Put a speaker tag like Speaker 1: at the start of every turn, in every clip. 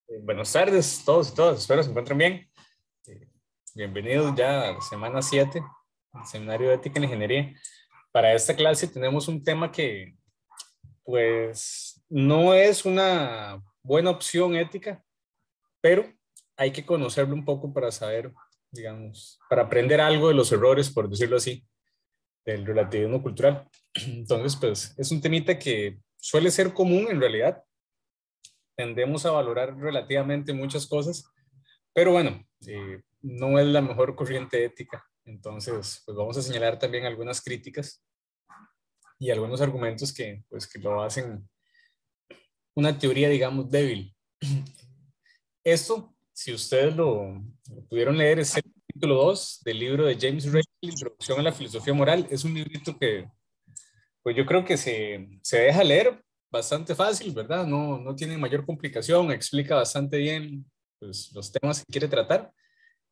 Speaker 1: Buenas tardes todos y todas, espero se encuentren bien. Eh, Bienvenidos ya a la semana 7 del Seminario de Ética en la Ingeniería. Para esta clase tenemos un tema que pues no es una buena opción ética, pero hay que conocerlo un poco para saber, digamos, para aprender algo de los errores, por decirlo así, del relativismo cultural. Entonces, pues es un temita que suele ser común en realidad. Tendemos a valorar relativamente muchas cosas, pero bueno, no es la mejor corriente ética. Entonces, pues vamos a señalar también algunas críticas y algunos argumentos que lo hacen una teoría, digamos, débil. Esto, si ustedes lo pudieron leer, es el capítulo 2 del libro de James Reilly, Introducción a la Filosofía Moral. Es un librito que, pues yo creo que se deja leer bastante fácil, ¿verdad? No tiene mayor complicación, explica bastante bien pues, los temas que quiere tratar.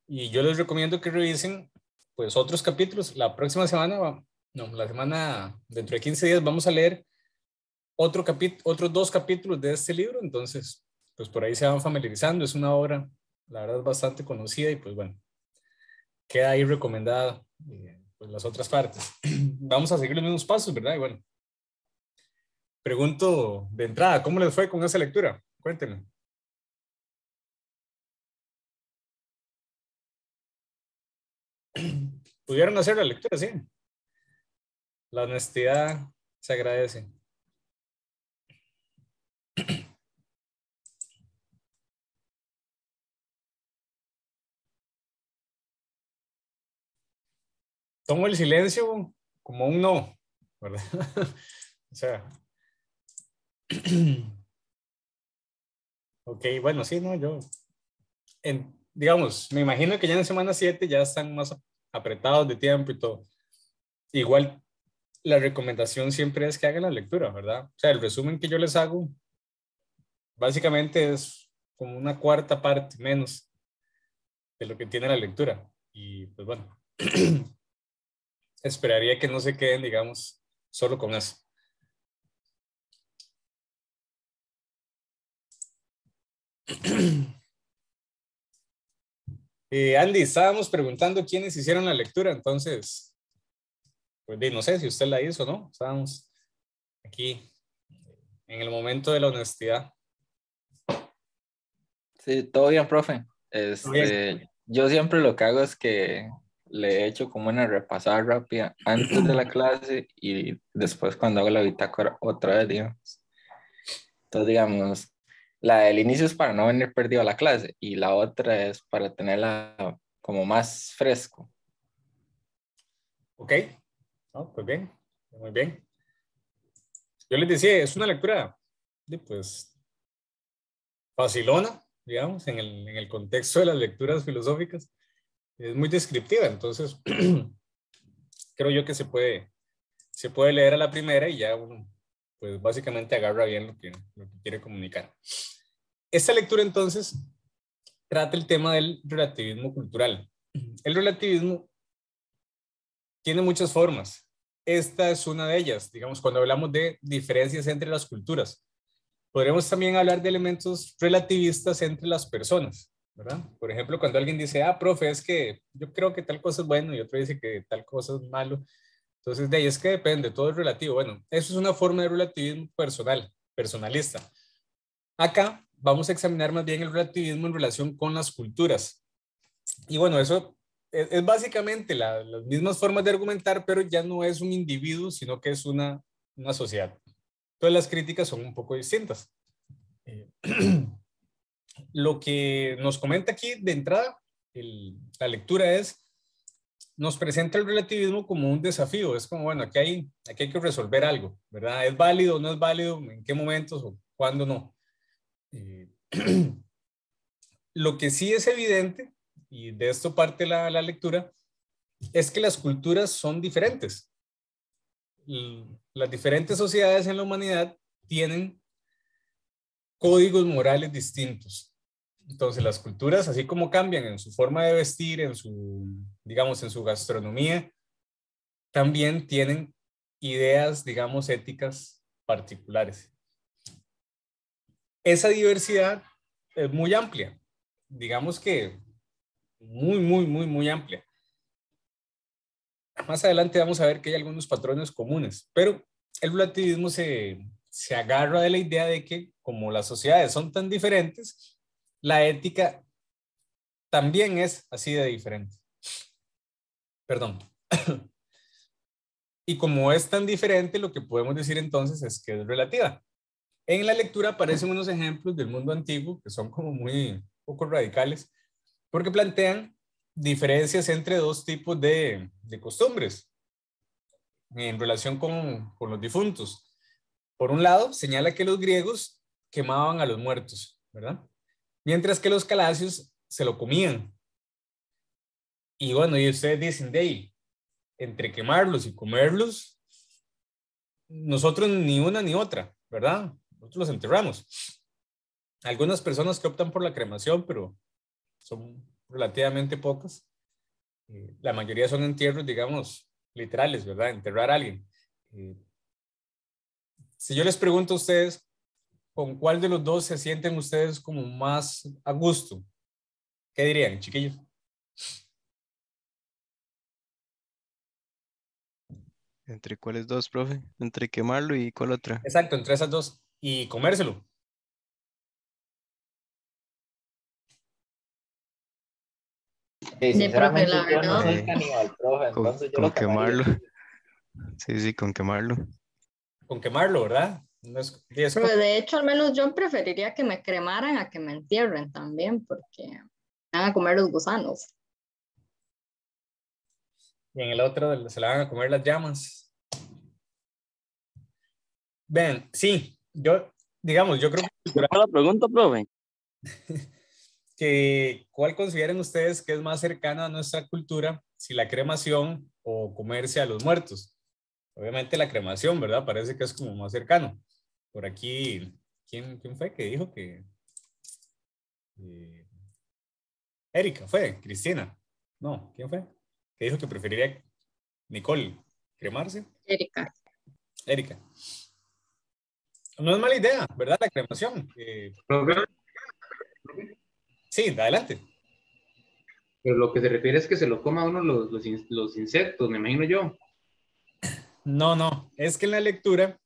Speaker 1: Y yo les recomiendo que revisen pues otros capítulos. La próxima semana, no, la semana dentro de 15 días vamos a leer otros dos capítulos de este libro. Entonces, pues por ahí se van familiarizando. Es una obra, la verdad, bastante conocida y pues bueno, queda ahí recomendada pues las otras partes. Vamos a seguir los mismos pasos, ¿verdad? Y bueno, pregunto de entrada, ¿cómo les fue con esa lectura? Cuéntenme. ¿Pudieron hacer la lectura? Sí. La honestidad se agradece. Tomo el silencio como un no, ¿verdad? O sea, ok, bueno, sí, no, digamos, me imagino que ya en semana 7 ya están más apretados de tiempo y todo. Igual, la recomendación siempre es que hagan la lectura, ¿verdad? O sea, el resumen que yo les hago, básicamente es como una cuarta parte menos de lo que tiene la lectura. Y pues bueno, esperaría que no se queden, digamos, solo con eso. Andy, estábamos preguntando quiénes hicieron la lectura, entonces, pues no sé si usted la hizo, ¿no? Estábamos aquí en el momento de la honestidad.
Speaker 2: Sí, todo bien, profe.
Speaker 1: Muy bien.
Speaker 2: Yo siempre lo que hago es que le echo como una repasada rápida antes de la clase y después cuando hago la bitácora otra vez, digamos. Entonces, digamos, la del inicio es para no venir perdido a la clase y la otra es para tenerla como más fresco.
Speaker 1: Ok, no, pues bien, muy bien. Yo les decía, es una lectura, pues, facilona, digamos, en el contexto de las lecturas filosóficas. Es muy descriptiva, entonces creo yo que se puede leer a la primera y ya uno, pues básicamente agarra bien lo que quiere comunicar. Esta lectura entonces trata el tema del relativismo cultural. El relativismo tiene muchas formas. Esta es una de ellas, digamos, cuando hablamos de diferencias entre las culturas. Podremos también hablar de elementos relativistas entre las personas, ¿verdad? Por ejemplo, cuando alguien dice, ah, profe, es que yo creo que tal cosa es bueno y otro dice que tal cosa es malo. Entonces, de ahí es que depende, todo es relativo. Bueno, eso es una forma de relativismo personal, personalista. Acá vamos a examinar más bien el relativismo en relación con las culturas. Y bueno, eso es básicamente las mismas formas de argumentar, pero ya no es un individuo, sino que es una sociedad. Entonces las críticas son un poco distintas. Eh, lo que nos comenta aquí de entrada, la lectura es, nos presenta el relativismo como un desafío, es como, bueno, aquí hay que resolver algo, ¿verdad? ¿Es válido o no es válido? ¿En qué momentos o cuándo no? Eh, lo que sí es evidente, y de esto parte la lectura, es que las culturas son diferentes. Las diferentes sociedades en la humanidad tienen códigos morales distintos. Entonces, las culturas, así como cambian en su forma de vestir, digamos, en su gastronomía, también tienen ideas, digamos, éticas particulares. Esa diversidad es muy amplia. Digamos que muy amplia. Más adelante vamos a ver que hay algunos patrones comunes, pero el relativismo se agarra de la idea de que como las sociedades son tan diferentes, la ética también es así de diferente. Perdón. Y como es tan diferente, lo que podemos decir entonces es que es relativa. En la lectura aparecen unos ejemplos del mundo antiguo que son como muy poco radicales, porque plantean diferencias entre dos tipos de costumbres en relación con los difuntos. Por un lado, señala que los griegos quemaban a los muertos, ¿verdad? Mientras que los calacios se lo comían. Y bueno, y ustedes dicen, Dave, entre quemarlos y comerlos, nosotros ni una ni otra, ¿verdad? Nosotros los enterramos. Algunas personas que optan por la cremación, pero son relativamente pocas. La mayoría son entierros, digamos, literales, ¿verdad? Enterrar a alguien. Si yo les pregunto a ustedes, ¿con cuál de los dos se sienten ustedes como más a gusto? ¿Qué dirían, chiquillos?
Speaker 3: ¿Entre cuáles dos, profe? ¿Entre quemarlo y cuál otra?
Speaker 1: Exacto, entre esas dos. Y comérselo.
Speaker 2: Y
Speaker 4: profe, la
Speaker 2: sinceramente yo no
Speaker 4: verdad.
Speaker 2: soy caníbal, profe, entonces yo
Speaker 3: Con
Speaker 2: lo quemaría.
Speaker 3: quemarlo. Sí, con quemarlo.
Speaker 1: Con quemarlo, ¿verdad? No es
Speaker 4: Pero de hecho, al menos yo preferiría que me cremaran a que me entierren también, porque van a comer los gusanos.
Speaker 1: y en el otro se la van a comer las llamas. Ven, sí, digamos, yo creo
Speaker 5: ¿Cuál fue la pregunta, profe?
Speaker 1: que ¿cuál consideran ustedes que es más cercano a nuestra cultura? Si la cremación o comerse a los muertos. Obviamente la cremación, ¿verdad? Parece que es como más cercano. Por aquí, ¿quién fue que dijo que? Eh, Erika, fue, Cristina. No, ¿quién fue? Que dijo que preferiría Nicole cremarse.
Speaker 4: Erika.
Speaker 1: Erika. No es mala idea, ¿verdad? La cremación. Sí, adelante.
Speaker 6: Pero lo que se refiere es que se lo coma uno los insectos, me imagino yo.
Speaker 1: No, es que en la lectura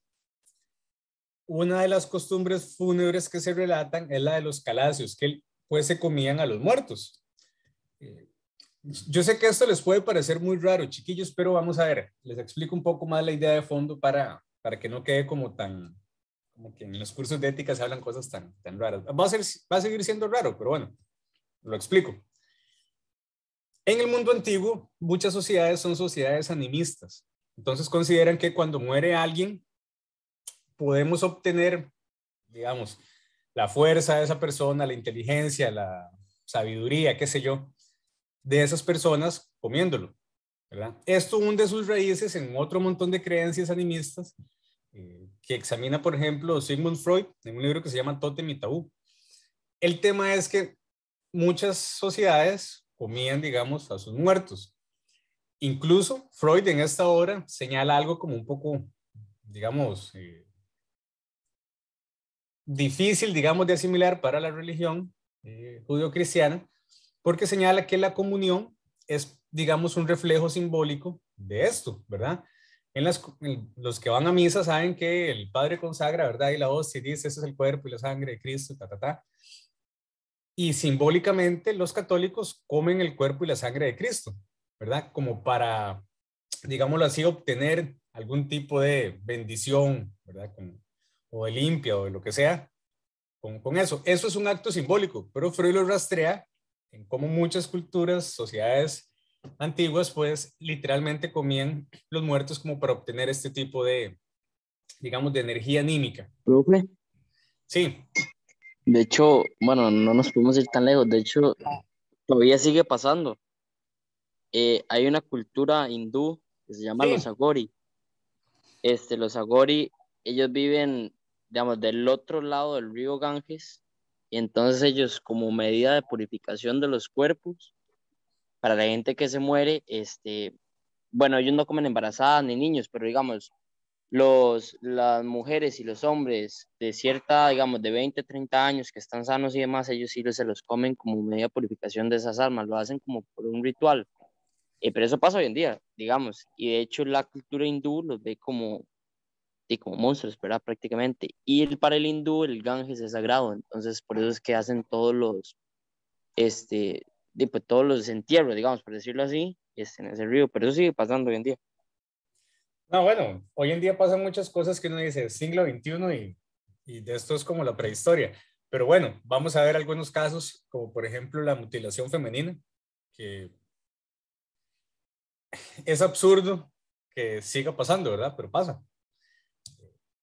Speaker 1: una de las costumbres fúnebres que se relatan es la de los calacios, que pues se comían a los muertos. Yo sé que esto les puede parecer muy raro, chiquillos, pero vamos a ver, les explico un poco más la idea de fondo para que no quede como que en los cursos de ética se hablan cosas tan raras. Va a seguir siendo raro, pero bueno, lo explico. En el mundo antiguo, muchas sociedades son sociedades animistas. Entonces consideran que cuando muere alguien, podemos obtener, digamos, la fuerza de esa persona, la inteligencia, la sabiduría, qué sé yo, de esas personas comiéndolo, ¿verdad? Esto hunde sus raíces en otro montón de creencias animistas que examina, por ejemplo, Sigmund Freud en un libro que se llama Tótem y Tabú. El tema es que muchas sociedades comían, digamos, a sus muertos. Incluso Freud en esta obra señala algo como un poco, digamos, difícil, digamos, de asimilar para la religión judío-cristiana, porque señala que la comunión es, digamos, un reflejo simbólico de esto, ¿verdad? Los que van a misa saben que el Padre consagra, ¿verdad? Y la hostia dice, ese es el cuerpo y la sangre de Cristo, ta. Y simbólicamente los católicos comen el cuerpo y la sangre de Cristo, ¿verdad? Como para, digámoslo así, obtener algún tipo de bendición, ¿verdad? O de limpia o de lo que sea, con eso. Eso es un acto simbólico, pero Freud lo rastrea en cómo muchas culturas, sociedades antiguas, pues literalmente comían los muertos como para obtener este tipo de, digamos, de energía anímica.
Speaker 5: Profe,
Speaker 1: Sí,
Speaker 5: de hecho, bueno, no nos podemos ir tan lejos. De hecho, todavía sigue pasando. Hay una cultura hindú que se llama los
Speaker 1: sí,
Speaker 5: Agori. Los Agori, ellos viven, digamos, del otro lado del río Ganges. Y entonces ellos, como medida de purificación de los cuerpos, para la gente que se muere, bueno, ellos no comen embarazadas ni niños, pero digamos, las mujeres y los hombres de cierta, digamos, de 20, 30 años que están sanos y demás, ellos sí se los comen como medida de purificación de esas almas, lo hacen como por un ritual. Pero eso pasa hoy en día, digamos, y de hecho la cultura hindú los ve como, y como monstruos, ¿verdad? Prácticamente. Y para el hindú el Ganges es sagrado, entonces por eso es que hacen este, pues, todos los entierros, digamos, por decirlo así, en ese río, pero eso sigue pasando hoy en día.
Speaker 1: No, bueno, hoy en día pasan muchas cosas que uno dice siglo XXI y de esto es como la prehistoria. Pero bueno, vamos a ver algunos casos, como por ejemplo la mutilación femenina, que es absurdo que siga pasando, ¿verdad? Pero pasa.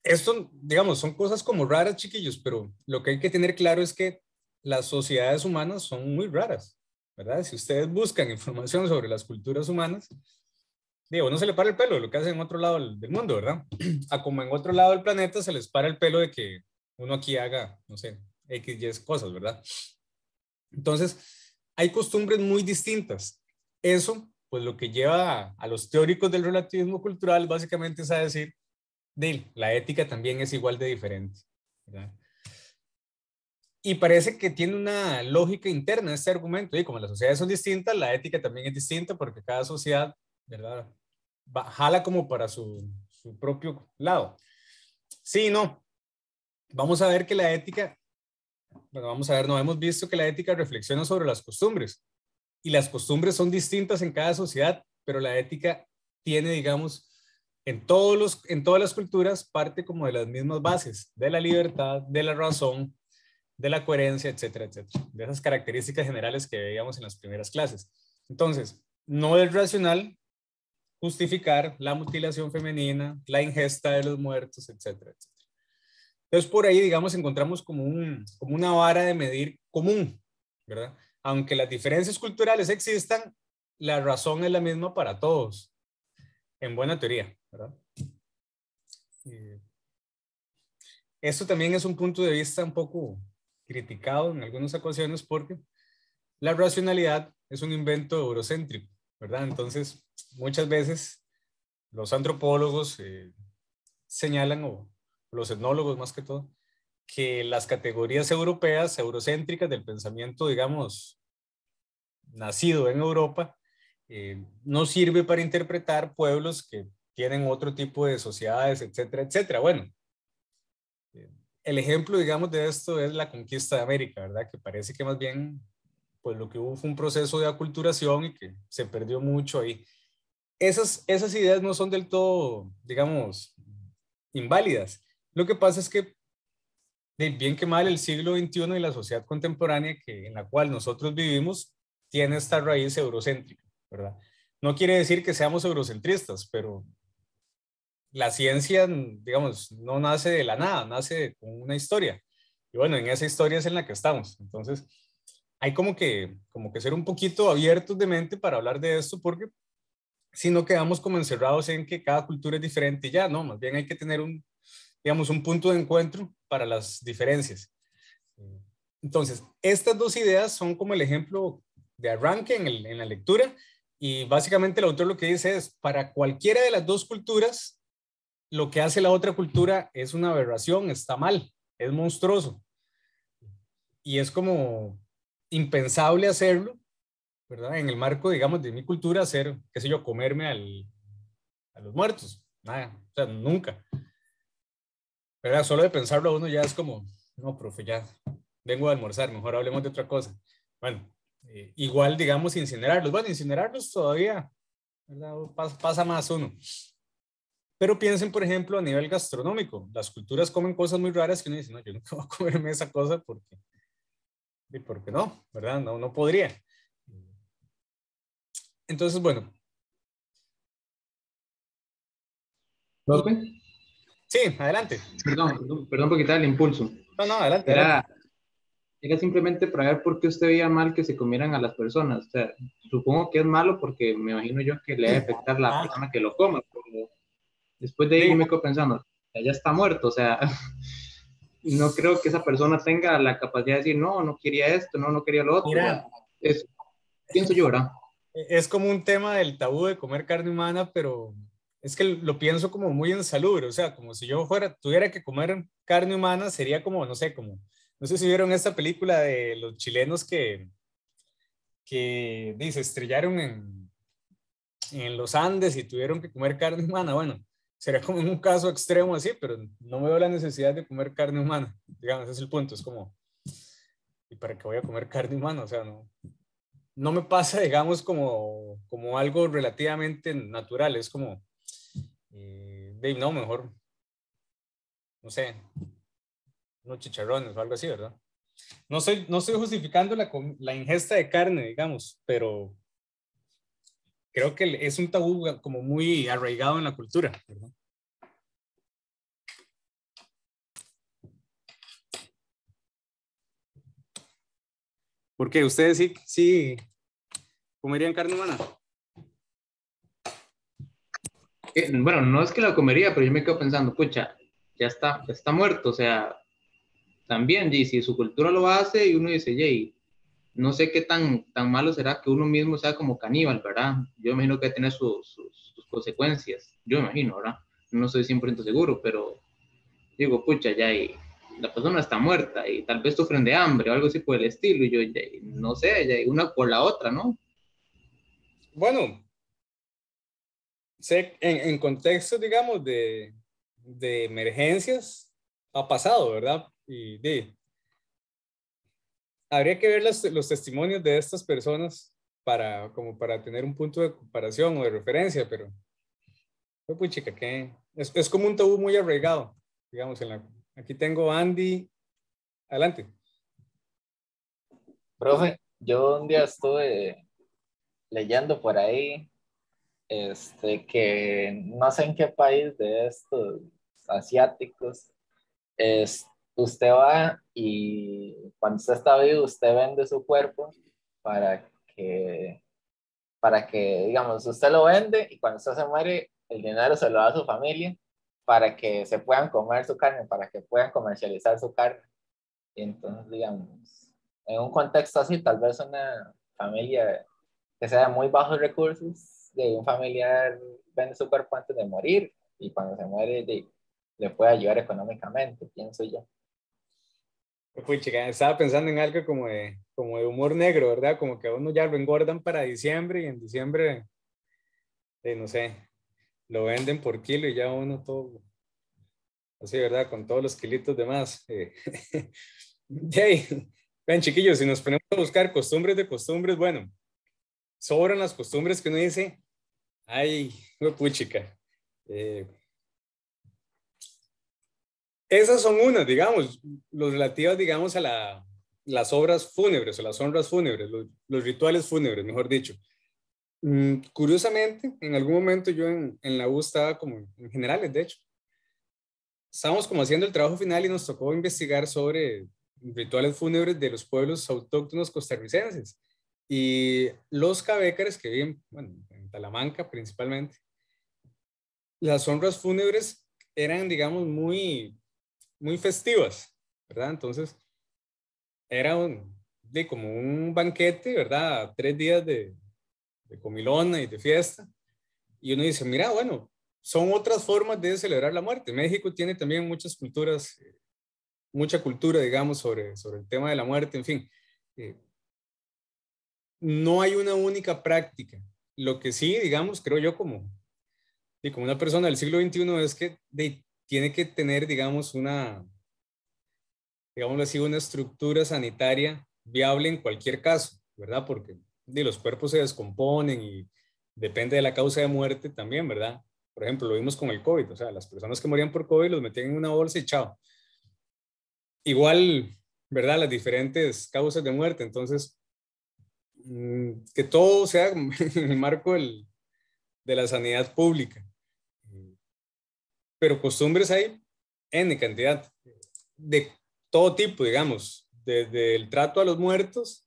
Speaker 1: Esto, digamos, son cosas como raras, chiquillos, pero lo que hay que tener claro es que las sociedades humanas son muy raras, ¿verdad? Si ustedes buscan información sobre las culturas humanas, digo, no se le para el pelo de lo que hacen en otro lado del mundo, ¿verdad? A como en otro lado del planeta se les para el pelo de que uno aquí haga, no sé, X, Y cosas, ¿verdad? Entonces, hay costumbres muy distintas. Eso, pues lo que lleva a los teóricos del relativismo cultural básicamente es a decir, la ética también es igual de diferente, ¿verdad? Y parece que tiene una lógica interna este argumento, y como las sociedades son distintas, la ética también es distinta porque cada sociedad, ¿verdad? Jala como para su propio lado. Sí, no. Vamos a ver que la ética, bueno, vamos a ver, no hemos visto que la ética reflexiona sobre las costumbres y las costumbres son distintas en cada sociedad, pero la ética tiene, digamos, en todas las culturas parte como de las mismas bases, de la libertad, de la razón, de la coherencia, etcétera, etcétera, de esas características generales que veíamos en las primeras clases. Entonces, no es racional justificar la mutilación femenina, la ingesta de los muertos, etcétera, etcétera. Entonces, por ahí, digamos, encontramos como una vara de medir común, ¿verdad? Aunque las diferencias culturales existan, la razón es la misma para todos, en buena teoría, ¿verdad? Esto también es un punto de vista un poco criticado en algunas ocasiones porque la racionalidad es un invento eurocéntrico, ¿verdad? Entonces, muchas veces los antropólogos señalan, o los etnólogos más que todo, que las categorías europeas, eurocéntricas del pensamiento, digamos, nacido en Europa, no sirve para interpretar pueblos que tienen otro tipo de sociedades, etcétera, etcétera. Bueno, el ejemplo, digamos, de esto es la conquista de América, ¿verdad? Que parece que más bien, pues lo que hubo fue un proceso de aculturación y que se perdió mucho ahí. Esas ideas no son del todo, digamos, inválidas. Lo que pasa es que, bien que mal, el siglo XXI y la sociedad contemporánea en la cual nosotros vivimos tiene esta raíz eurocéntrica, ¿verdad? No quiere decir que seamos eurocentristas, pero la ciencia, digamos, no nace de la nada, nace con una historia. Y bueno, en esa historia es en la que estamos. Entonces, hay como que ser un poquito abiertos de mente para hablar de esto, porque si no quedamos como encerrados en que cada cultura es diferente y ya, no, más bien hay que tener digamos, un punto de encuentro para las diferencias. Entonces, estas dos ideas son como el ejemplo de arranque en la lectura, y básicamente el autor lo que dice es, para cualquiera de las dos culturas, lo que hace la otra cultura es una aberración, está mal, es monstruoso. Y es como impensable hacerlo, ¿verdad? En el marco, digamos, de mi cultura, hacer, qué sé yo, comerme a los muertos. Nada, o sea, nunca. ¿Verdad? Solo de pensarlo uno ya es como, no, profe, ya vengo a almorzar, mejor hablemos de otra cosa. Bueno, igual, digamos, incinerarlos. Bueno, incinerarlos todavía, ¿verdad? Pasa más uno. Pero piensen, por ejemplo, a nivel gastronómico. Las culturas comen cosas muy raras que uno dice, no, yo nunca voy a comerme esa cosa porque no, ¿verdad? No podría. Entonces, bueno.
Speaker 6: ¿Profe?
Speaker 1: Sí, adelante.
Speaker 6: Perdón por quitar el impulso.
Speaker 1: No, adelante,
Speaker 6: Era,
Speaker 1: adelante.
Speaker 6: era simplemente para ver por qué usted veía mal que se comieran a las personas. O sea, supongo que es malo porque me imagino yo que le debe afectar a la persona que lo coma. Pero después de ahí yo me quedo pensando, ya está muerto, o sea, no creo que esa persona tenga la capacidad de decir, no quería esto, no quería lo otro.
Speaker 1: Mira,
Speaker 6: Pienso yo, ¿verdad?
Speaker 1: es como un tema del tabú de comer carne humana, pero es que lo pienso como muy insalubre, o sea, como si yo tuviera que comer carne humana, sería como, no sé, como, no sé si vieron esta película de los chilenos que se estrellaron en los Andes y tuvieron que comer carne humana. Bueno, sería como en un caso extremo así, pero no veo la necesidad de comer carne humana, digamos, ese es el punto, es como, ¿y para qué voy a comer carne humana? O sea, no me pasa, digamos, como algo relativamente natural, es como, no, mejor, no sé, unos chicharrones o algo así, ¿verdad? No estoy justificando la ingesta de carne, digamos, pero creo que es un tabú como muy arraigado en la cultura, ¿verdad? Porque ustedes sí comerían carne humana.
Speaker 6: Bueno, no es que la comería, pero yo me quedo pensando, pucha, ya está muerto, o sea, también, y si su cultura lo hace y uno dice, yey, no sé qué tan malo será que uno mismo sea como caníbal, ¿verdad? Yo imagino que tiene sus consecuencias, yo imagino, ¿verdad? No soy 100% seguro, pero digo, pucha, ya, y la persona está muerta y tal vez sufren de hambre o algo así por el estilo, y yo, ya, no sé, ya, una por la otra, ¿no?
Speaker 1: Bueno, sé, en contextos, digamos, de emergencias, ha pasado, ¿verdad? Y habría que ver los testimonios de estas personas como para tener un punto de comparación o de referencia, pero pues chica, que es como un tabú muy arraigado, digamos, aquí tengo a Andy, adelante.
Speaker 2: Profe, yo un día estuve leyendo por ahí que no sé en qué país de estos asiáticos es, usted va y cuando usted está vivo, usted vende su cuerpo para que, digamos, usted lo vende y cuando usted se muere, el dinero se lo da a su familia para que se puedan comer su carne, para que puedan comercializar su carne. Y entonces, digamos, en un contexto así, tal vez una familia que sea de muy bajos recursos, de un familiar vende su cuerpo antes de morir y cuando se muere le puede ayudar económicamente, pienso yo.
Speaker 1: Pues chica, estaba pensando en algo como de humor negro, ¿verdad? Como que a uno ya lo engordan para diciembre y en diciembre, no sé, lo venden por kilo y ya uno todo, así, ¿verdad? Con todos los kilitos de más. Ven, chiquillos, si nos ponemos a buscar costumbres de costumbres, bueno, sobran las costumbres que uno dice, ay, puchica. Esas son unas, digamos, los relativas, digamos, a las obras fúnebres o las honras fúnebres, los rituales fúnebres, mejor dicho. Curiosamente, en algún momento yo en la U estaba como en generales, de hecho. Estábamos como haciendo el trabajo final y nos tocó investigar sobre rituales fúnebres de los pueblos autóctonos costarricenses. Y los cabécares que viven, bueno, en Talamanca principalmente, las honras fúnebres eran, digamos, muy festivas, ¿verdad? Entonces, era como un banquete, ¿verdad? 3 días de comilona y de fiesta. Y uno dice, mira, bueno, son otras formas de celebrar la muerte. México tiene también muchas culturas, mucha cultura, digamos, sobre el tema de la muerte, en fin. No hay una única práctica. Lo que sí, digamos, creo yo como una persona del siglo XXI es que tiene que tener, digamos, digámoslo así, una estructura sanitaria viable en cualquier caso, ¿verdad? Porque los cuerpos se descomponen y depende de la causa de muerte también, ¿verdad? Por ejemplo, lo vimos con el COVID, o sea, las personas que morían por COVID los metían en una bolsa y chao. Igual, ¿verdad? Las diferentes causas de muerte, entonces, que todo sea en el marco de la sanidad pública. Pero costumbres hay N cantidad de todo tipo, digamos, desde el trato a los muertos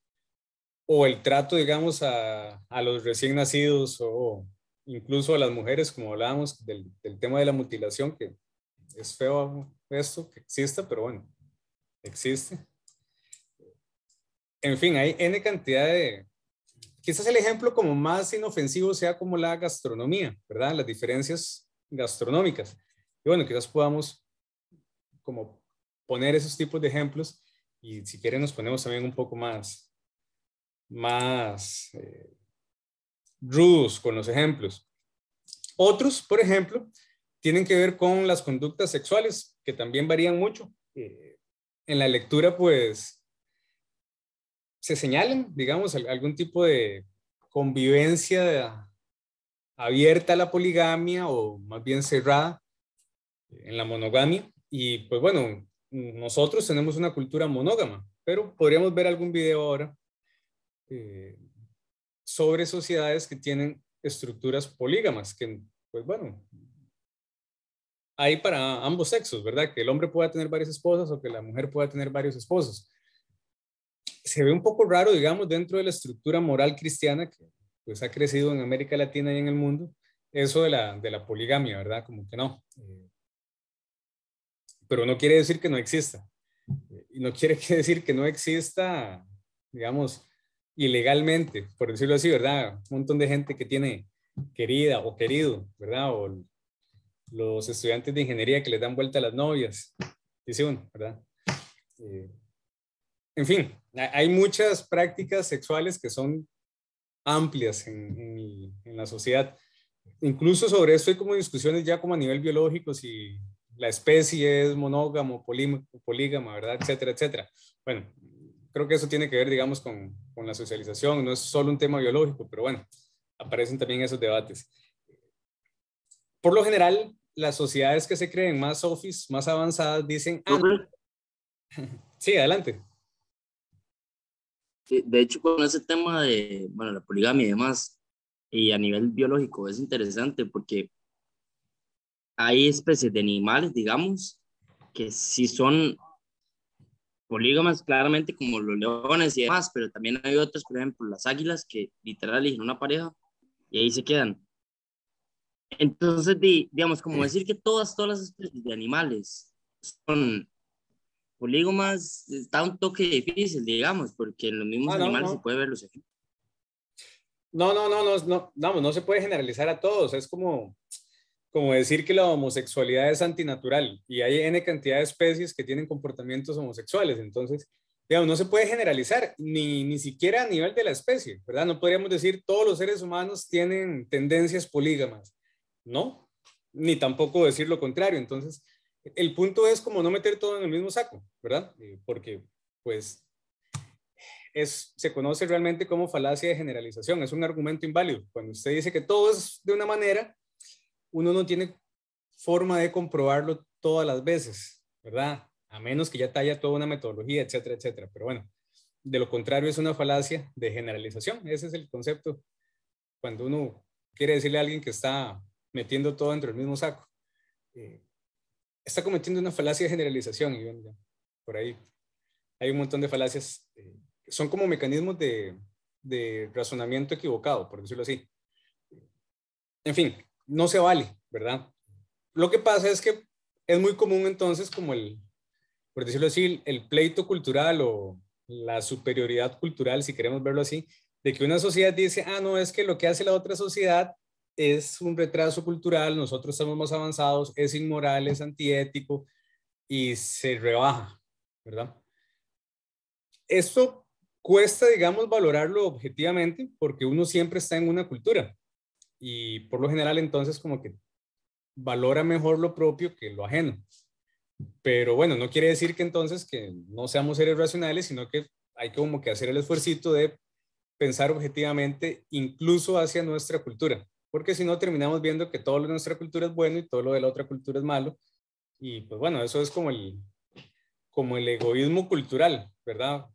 Speaker 1: o el trato, digamos, a los recién nacidos o incluso a las mujeres, como hablábamos del tema de la mutilación, que es feo esto, que exista, pero bueno, existe. En fin, hay N cantidad quizás el ejemplo como más inofensivo sea como la gastronomía, ¿verdad? Las diferencias gastronómicas. Y bueno, quizás podamos como poner esos tipos de ejemplos y si quieren nos ponemos también un poco más rudos con los ejemplos. Otros, por ejemplo, tienen que ver con las conductas sexuales, que también varían mucho. En la lectura, pues, se señalan, digamos, algún tipo de convivencia abierta a la poligamia o más bien cerrada en la monogamia. Y pues bueno, nosotros tenemos una cultura monógama, pero podríamos ver algún video ahora sobre sociedades que tienen estructuras polígamas, que pues bueno, hay para ambos sexos, ¿verdad? Que el hombre pueda tener varias esposas o que la mujer pueda tener varios esposos. Se ve un poco raro, digamos, dentro de la estructura moral cristiana que pues ha crecido en América Latina y en el mundo, eso de la poligamia, ¿verdad? Como que no. Pero no quiere decir que no exista. Y no quiere decir que no exista, digamos, ilegalmente, por decirlo así, ¿verdad? Un montón de gente que tiene querida o querido, ¿verdad? O los estudiantes de ingeniería que les dan vuelta a las novias, dice uno, ¿verdad? En fin, hay muchas prácticas sexuales que son amplias en la sociedad. Incluso sobre esto hay como discusiones ya como a nivel biológico, si la especie es monógamo, polígama, ¿verdad? Etcétera, etcétera. Bueno, creo que eso tiene que ver, digamos, con la socialización, no es solo un tema biológico, pero bueno, aparecen también esos debates. Por lo general, las sociedades que se creen más sofis, más avanzadas, dicen... Sí, adelante.
Speaker 5: De hecho, con ese tema de, bueno, la poligamia y demás, y a nivel biológico es interesante porque hay especies de animales, digamos, que sí son polígamas claramente como los leones y demás, pero también hay otras, por ejemplo, las águilas que literal eligen una pareja y ahí se quedan. Entonces, digamos, como decir que todas las especies de animales son polígamas, está un toque difícil, digamos, porque en los mismos animales se puede ver los ejemplos.
Speaker 1: No se puede generalizar a todos, es como decir que la homosexualidad es antinatural y hay N cantidad de especies que tienen comportamientos homosexuales, entonces, digamos, no se puede generalizar, ni siquiera a nivel de la especie, ¿verdad? No podríamos decir todos los seres humanos tienen tendencias polígamas, ¿no? Ni tampoco decir lo contrario, entonces, el punto es como no meter todo en el mismo saco, ¿verdad? Porque, pues, se conoce realmente como falacia de generalización, es un argumento inválido. Cuando usted dice que todo es de una manera, uno no tiene forma de comprobarlo todas las veces, ¿verdad? A menos que ya haya toda una metodología, etcétera, etcétera. Pero bueno, de lo contrario es una falacia de generalización. Ese es el concepto cuando uno quiere decirle a alguien que está metiendo todo dentro del mismo saco. Está cometiendo una falacia de generalización y bueno, por ahí hay un montón de falacias. Son como mecanismos de razonamiento equivocado, por decirlo así. En fin, no se vale, ¿verdad? Lo que pasa es que es muy común entonces como por decirlo así, el pleito cultural o la superioridad cultural, si queremos verlo así, de que una sociedad dice, no, es que lo que hace la otra sociedad es un retraso cultural, nosotros estamos más avanzados, es inmoral, es antiético y se rebaja, ¿verdad? Esto cuesta, digamos, valorarlo objetivamente porque uno siempre está en una cultura y por lo general entonces como que valora mejor lo propio que lo ajeno. Pero bueno, no quiere decir que entonces que no seamos seres racionales, sino que hay como que hacer el esfuercito de pensar objetivamente incluso hacia nuestra cultura, porque si no terminamos viendo que todo lo de nuestra cultura es bueno y todo lo de la otra cultura es malo. Y pues bueno, eso es como el egoísmo cultural, ¿verdad?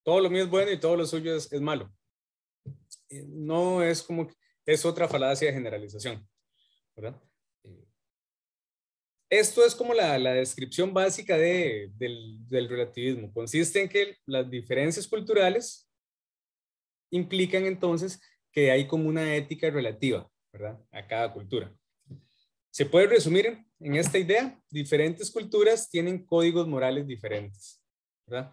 Speaker 1: Todo lo mío es bueno y todo lo suyo es malo. No es como, es otra falacia de generalización, ¿verdad? Esto es como la descripción básica del relativismo. Consiste en que las diferencias culturales implican entonces que hay como una ética relativa, ¿verdad? A cada cultura. Se puede resumir en esta idea: diferentes culturas tienen códigos morales diferentes, ¿verdad?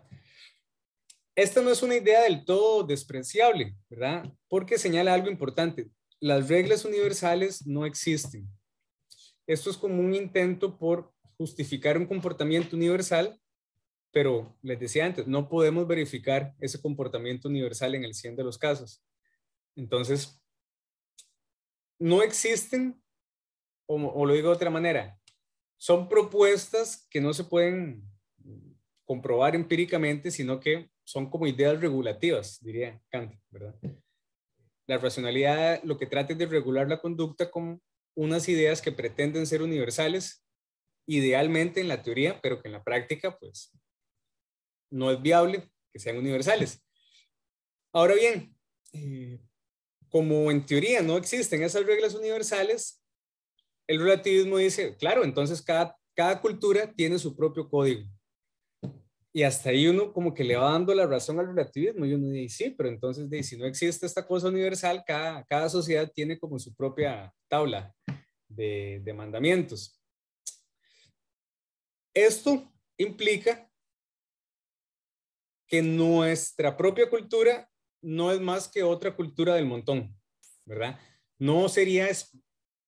Speaker 1: Esta no es una idea del todo despreciable, ¿verdad? Porque señala algo importante. Las reglas universales no existen. esto es como un intento por justificar un comportamiento universal, pero les decía antes, no podemos verificar ese comportamiento universal en el 100 de los casos. Entonces, no existen, o lo digo de otra manera, son propuestas que no se pueden comprobar empíricamente, sino que son como ideas regulativas, diría Kant, ¿verdad? La racionalidad lo que trata es de regular la conducta con unas ideas que pretenden ser universales, idealmente en la teoría, pero que en la práctica, pues, no es viable que sean universales. Ahora bien, como en teoría no existen esas reglas universales, el relativismo dice, claro, entonces cada cultura tiene su propio código. Y hasta ahí uno como que le va dando la razón al relativismo y uno dice, sí, pero entonces si no existe esta cosa universal, cada sociedad tiene como su propia tabla de mandamientos. Esto implica que nuestra propia cultura no es más que otra cultura del montón, ¿verdad? No sería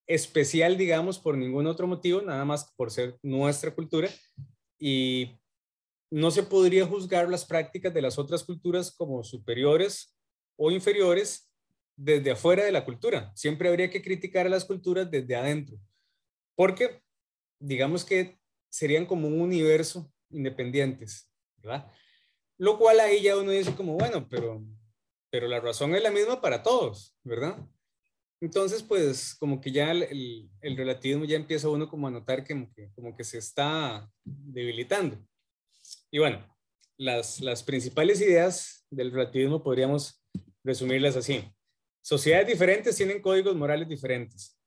Speaker 1: especial, digamos, por ningún otro motivo, nada más por ser nuestra cultura, y no se podría juzgar las prácticas de las otras culturas como superiores o inferiores desde afuera de la cultura. Siempre habría que criticar a las culturas desde adentro, porque digamos que serían como un universo independientes, ¿verdad? Lo cual ahí ya uno dice como, bueno, pero la razón es la misma para todos, ¿verdad? Entonces, pues, como que ya el relativismo ya empieza uno como a notar como que se está debilitando. Y bueno, las principales ideas del relativismo podríamos resumirlas así. Sociedades diferentes tienen códigos morales diferentes.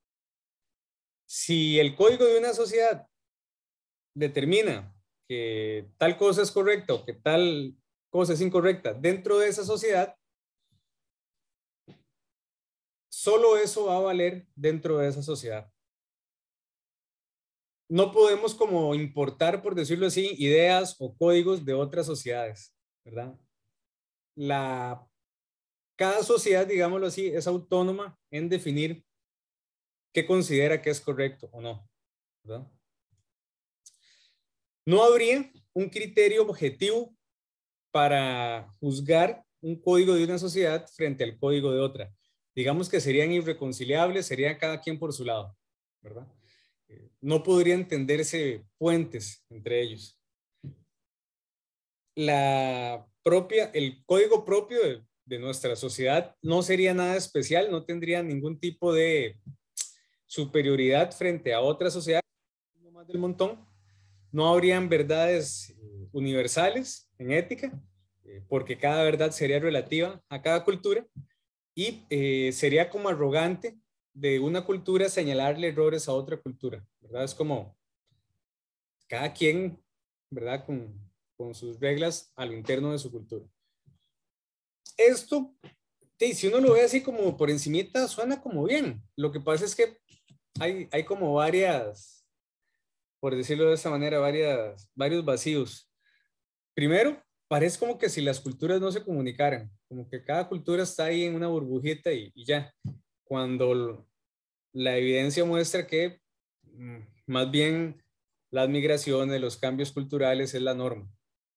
Speaker 1: Si el código de una sociedad determina que tal cosa es correcta o que tal cosa es incorrecta dentro de esa sociedad, solo eso va a valer dentro de esa sociedad. No podemos como importar, por decirlo así, ideas o códigos de otras sociedades, ¿verdad? Cada sociedad, digámoslo así, es autónoma en definir qué considera que es correcto o no, ¿verdad? No habría un criterio objetivo para juzgar un código de una sociedad frente al código de otra. Digamos que serían irreconciliables, sería cada quien por su lado, ¿verdad? No podrían entenderse puentes entre ellos. El código propio de nuestra sociedad no sería nada especial, no tendría ningún tipo de superioridad frente a otra sociedad, no más del montón. No habrían verdades universales en ética, porque cada verdad sería relativa a cada cultura, y sería como arrogante de una cultura señalarle errores a otra cultura, ¿verdad? Es como cada quien, ¿verdad? Con sus reglas a lo interno de su cultura. Esto, si uno lo ve así como por encimita, suena como bien. Lo que pasa es que hay como varias, por decirlo de esa manera, varios vacíos. Primero, parece como que si las culturas no se comunicaran, como que cada cultura está ahí en una burbujita y ya, cuando la evidencia muestra que más bien las migraciones, los cambios culturales es la norma,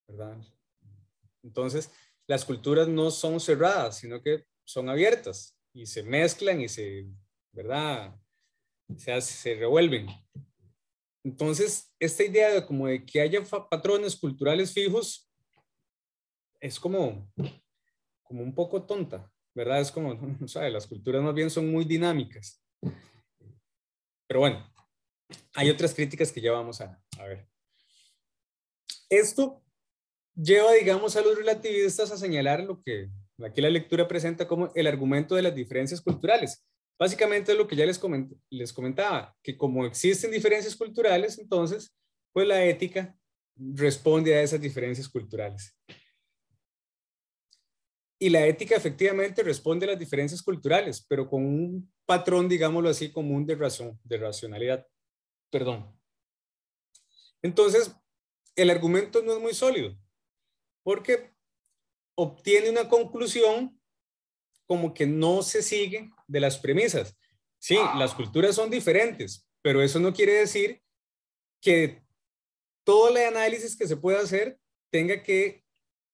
Speaker 1: ¿verdad? Entonces, las culturas no son cerradas, sino que son abiertas y se mezclan y ¿verdad? Se revuelven. Entonces, esta idea de como de que haya patrones culturales fijos es como un poco tonta, ¿verdad? Es como, o sea, las culturas más bien son muy dinámicas. Pero bueno, hay otras críticas que ya vamos a ver. Esto lleva, digamos, a los relativistas a señalar lo que aquí la lectura presenta como el argumento de las diferencias culturales. Básicamente es lo que ya les comentaba, que como existen diferencias culturales, entonces, pues la ética responde a esas diferencias culturales. Y la ética efectivamente responde a las diferencias culturales, pero con un patrón, digámoslo así, común de racionalidad. Perdón. Entonces, el argumento no es muy sólido, porque obtiene una conclusión como que no se sigue de las premisas. Sí, las culturas son diferentes, pero eso no quiere decir que todo el análisis que se pueda hacer tenga que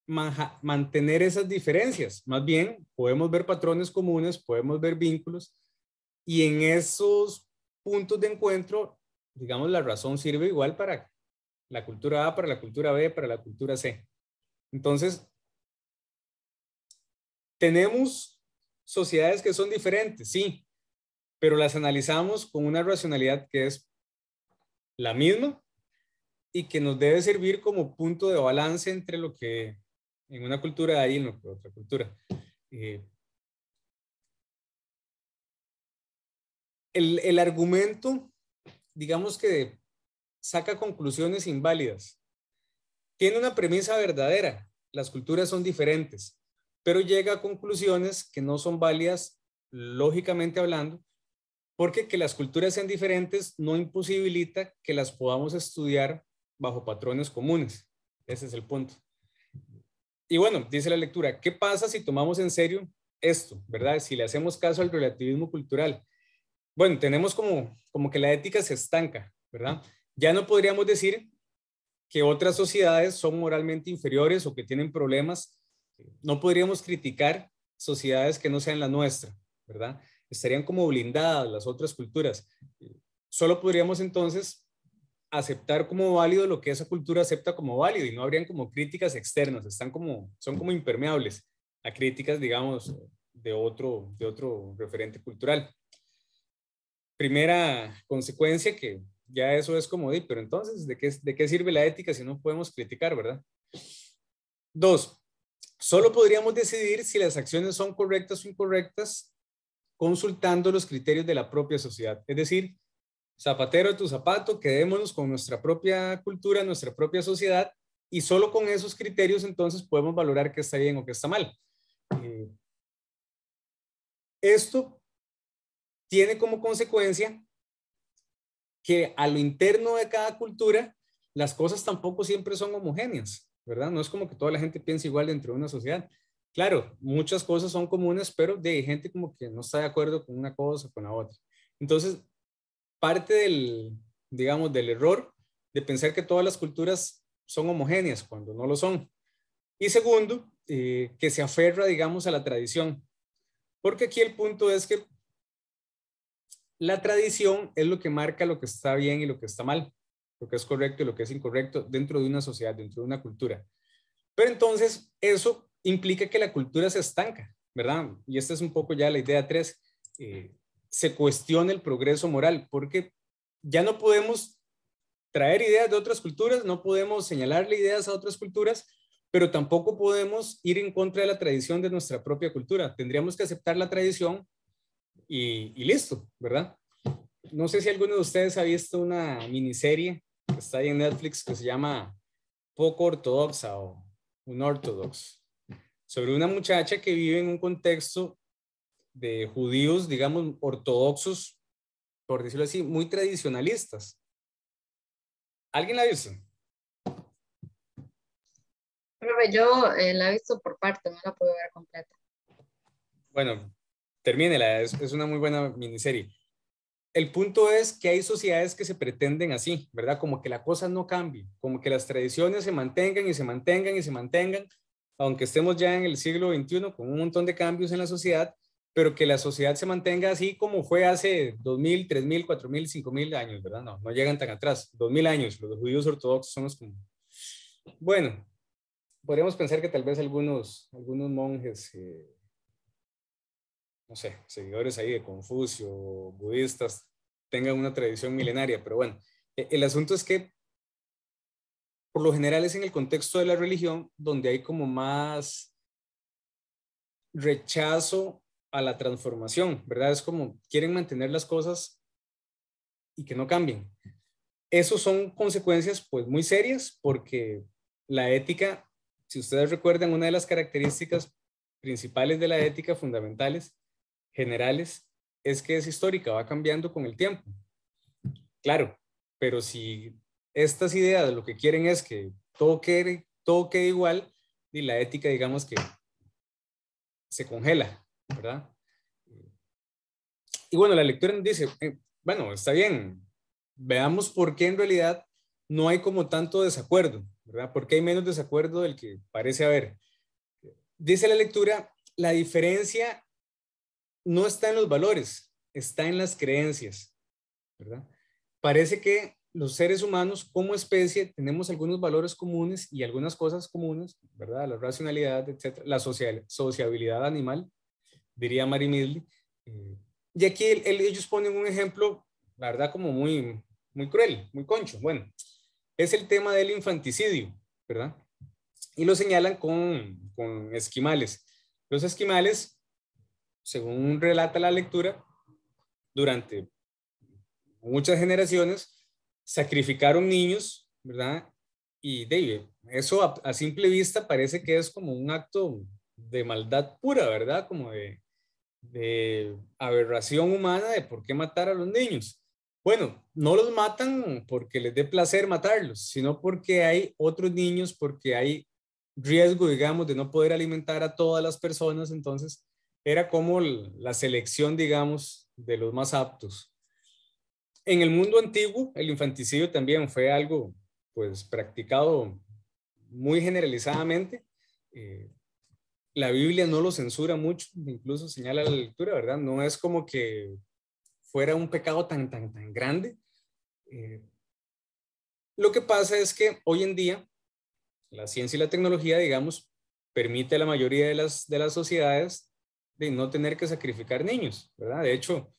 Speaker 1: mantener esas diferencias. Más bien, podemos ver patrones comunes, podemos ver vínculos, y en esos puntos de encuentro, digamos, la razón sirve igual para la cultura A, para la cultura B, para la cultura C. Entonces, tenemos sociedades que son diferentes, sí, pero las analizamos con una racionalidad que es la misma y que nos debe servir como punto de balance entre lo que en una cultura hay y en otra cultura. El argumento, digamos que saca conclusiones inválidas. Tiene una premisa verdadera, las culturas son diferentes, pero llega a conclusiones que no son válidas lógicamente hablando, porque que las culturas sean diferentes no imposibilita que las podamos estudiar bajo patrones comunes. Ese es el punto. Y bueno, dice la lectura, ¿qué pasa si tomamos en serio esto, verdad? Si le hacemos caso al relativismo cultural. Bueno, tenemos como que la ética se estanca, ¿verdad? Ya no podríamos decir que otras sociedades son moralmente inferiores o que tienen problemas. No podríamos criticar sociedades que no sean la nuestra, ¿verdad? Estarían como blindadas las otras culturas. Solo podríamos entonces aceptar como válido lo que esa cultura acepta como válido y no habrían como críticas externas, son como impermeables a críticas, digamos, de otro referente cultural. Primera consecuencia que ya eso es como, pero entonces, ¿de qué sirve la ética si no podemos criticar, verdad? 2, solo podríamos decidir si las acciones son correctas o incorrectas consultando los criterios de la propia sociedad. Es decir, zapatero de tu zapato, quedémonos con nuestra propia cultura, nuestra propia sociedad, y solo con esos criterios entonces podemos valorar qué está bien o qué está mal. Esto tiene como consecuencia que a lo interno de cada cultura las cosas tampoco siempre son homogéneas, ¿verdad? No es como que toda la gente piense igual dentro de una sociedad. Claro, muchas cosas son comunes, pero de gente como que no está de acuerdo con una cosa o con la otra. Entonces, parte digamos, del error de pensar que todas las culturas son homogéneas cuando no lo son. Y segundo, que se aferra, digamos, a la tradición. Porque aquí el punto es que la tradición es lo que marca lo que está bien y lo que está mal, lo que es correcto y lo que es incorrecto dentro de una sociedad, dentro de una cultura. Pero entonces eso implica que la cultura se estanca, ¿verdad? Y esta es un poco ya la idea 3. Se cuestiona el progreso moral, porque ya no podemos traer ideas de otras culturas, no podemos señalarle ideas a otras culturas, pero tampoco podemos ir en contra de la tradición de nuestra propia cultura. Tendríamos que aceptar la tradición y listo, ¿verdad? No sé si alguno de ustedes ha visto una miniserie que está ahí en Netflix que se llama Poco Ortodoxa o Unorthodox, sobre una muchacha que vive en un contexto de judíos, digamos, ortodoxos, por decirlo así, muy tradicionalistas. ¿Alguien la ha visto?
Speaker 4: Pero yo la he visto por parte, no la puedo ver completa.
Speaker 1: Bueno, termínela, es una muy buena miniserie. El punto es que hay sociedades que se pretenden así, ¿verdad? Como que la cosa no cambie, como que las tradiciones se mantengan y se mantengan y se mantengan, aunque estemos ya en el siglo XXI con un montón de cambios en la sociedad, pero que la sociedad se mantenga así como fue hace 2000, 3000, 4000, 5000 años, ¿verdad? No llegan tan atrás, 2000 años, los judíos ortodoxos son los como... Bueno, podríamos pensar que tal vez algunos monjes, no sé, seguidores ahí de Confucio, budistas, tengan una tradición milenaria, pero bueno, el asunto es que por lo general es en el contexto de la religión donde hay como más rechazo a la transformación, ¿verdad? Es como quieren mantener las cosas y que no cambien. Esos son consecuencias pues muy serias porque la ética, si ustedes recuerdan, una de las características principales de la ética fundamentales, generales, es que es histórica, va cambiando con el tiempo. Claro, pero si estas ideas lo que quieren es que todo quede igual, y la ética, digamos que se congela, ¿verdad? Y bueno, la lectura nos dice, bueno, está bien, veamos por qué en realidad no hay como tanto desacuerdo, ¿verdad? ¿Por qué hay menos desacuerdo del que parece haber? Dice la lectura, la diferencia no está en los valores, está en las creencias, ¿verdad? Parece que los seres humanos como especie tenemos algunos valores comunes y algunas cosas comunes, ¿verdad? La racionalidad, etcétera, la sociabilidad animal, diría Mary Midley. Y aquí ellos ponen un ejemplo, la verdad, como muy, muy cruel, muy concho. Bueno, es el tema del infanticidio, ¿verdad? Y lo señalan con esquimales. Los esquimales, según relata la lectura, durante muchas generaciones sacrificaron niños, ¿verdad? Y David, eso a simple vista parece que es como un acto de maldad pura, ¿verdad? Como de aberración humana de por qué matar a los niños. Bueno, no los matan porque les dé placer matarlos, sino porque hay otros niños, porque hay riesgo, digamos, de no poder alimentar a todas las personas, entonces era como la selección, digamos, de los más aptos. En el mundo antiguo, el infanticidio también fue algo, pues, practicado muy generalizadamente. La Biblia no lo censura mucho, incluso señala la lectura, ¿verdad? No es como que fuera un pecado tan grande. Lo que pasa es que hoy en día la ciencia y la tecnología, digamos, permite a la mayoría de las sociedades de no tener que sacrificar niños, ¿verdad? De hecho,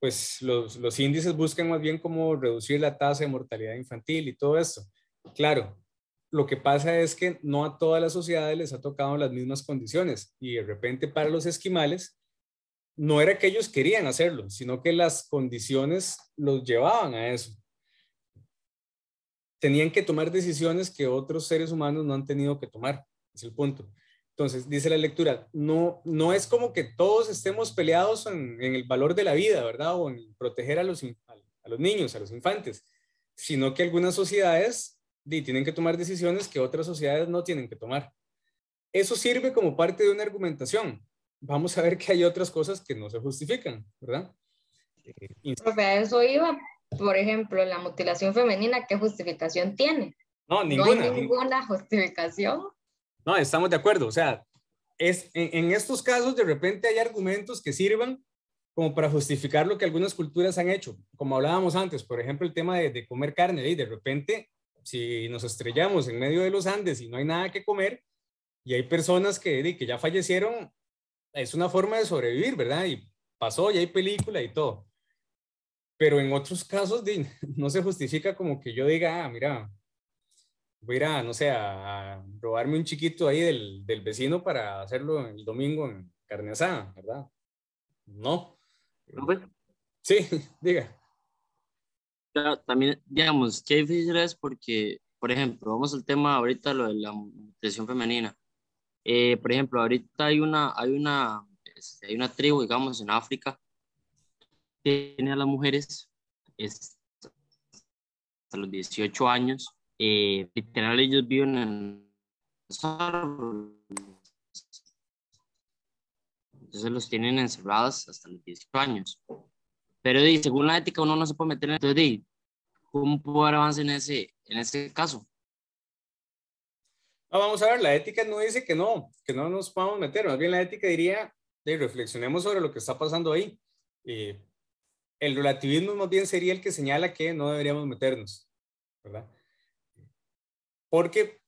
Speaker 1: pues los índices buscan más bien cómo reducir la tasa de mortalidad infantil y todo esto. Claro, lo que pasa es que no a todas las sociedades les ha tocado las mismas condiciones y de repente para los esquimales no era que ellos querían hacerlo, sino que las condiciones los llevaban a eso. Tenían que tomar decisiones que otros seres humanos no han tenido que tomar, es el punto. Entonces, dice la lectura, no es como que todos estemos peleados en el valor de la vida, ¿verdad? O en proteger a los niños, a los infantes, sino que algunas sociedades tienen que tomar decisiones que otras sociedades no tienen que tomar. Eso sirve como parte de una argumentación. Vamos a ver que hay otras cosas que no se justifican, ¿verdad?
Speaker 4: Profe, a eso iba, por ejemplo, la mutilación femenina, ¿qué justificación tiene?
Speaker 1: No,
Speaker 4: No hay
Speaker 1: ninguna.
Speaker 4: ninguna justificación.
Speaker 1: No, estamos de acuerdo. O sea, en estos casos de repente hay argumentos que sirvan como para justificar lo que algunas culturas han hecho. Como hablábamos antes, por ejemplo, el tema de comer carne. Y de repente, si nos estrellamos en medio de los Andes y no hay nada que comer, y hay personas que ya fallecieron, es una forma de sobrevivir, ¿verdad? Y pasó, y hay película y todo. Pero en otros casos no se justifica como que yo diga, mira, voy a ir a, no sé, a robarme un chiquito ahí del vecino para hacerlo el domingo en carne asada, ¿verdad? No.
Speaker 5: Profe,
Speaker 1: Sí, diga.
Speaker 5: claro, también, digamos, qué difícil es porque, por ejemplo, vamos al tema ahorita, lo de la mutilación femenina. Por ejemplo, ahorita hay una tribu, digamos, en África, que tiene a las mujeres hasta los 18 años. Literal, ellos viven en los árboles. Entonces los tienen encerradas hasta los 18 años. Pero según la ética uno no se puede meter en... Entonces, ¿cómo puedo dar avance en ese caso?
Speaker 1: No, vamos a ver, la ética no dice que no nos podamos meter, más bien la ética diría, reflexionemos sobre lo que está pasando ahí. El relativismo más bien sería el que señala que no deberíamos meternos, ¿verdad? Porque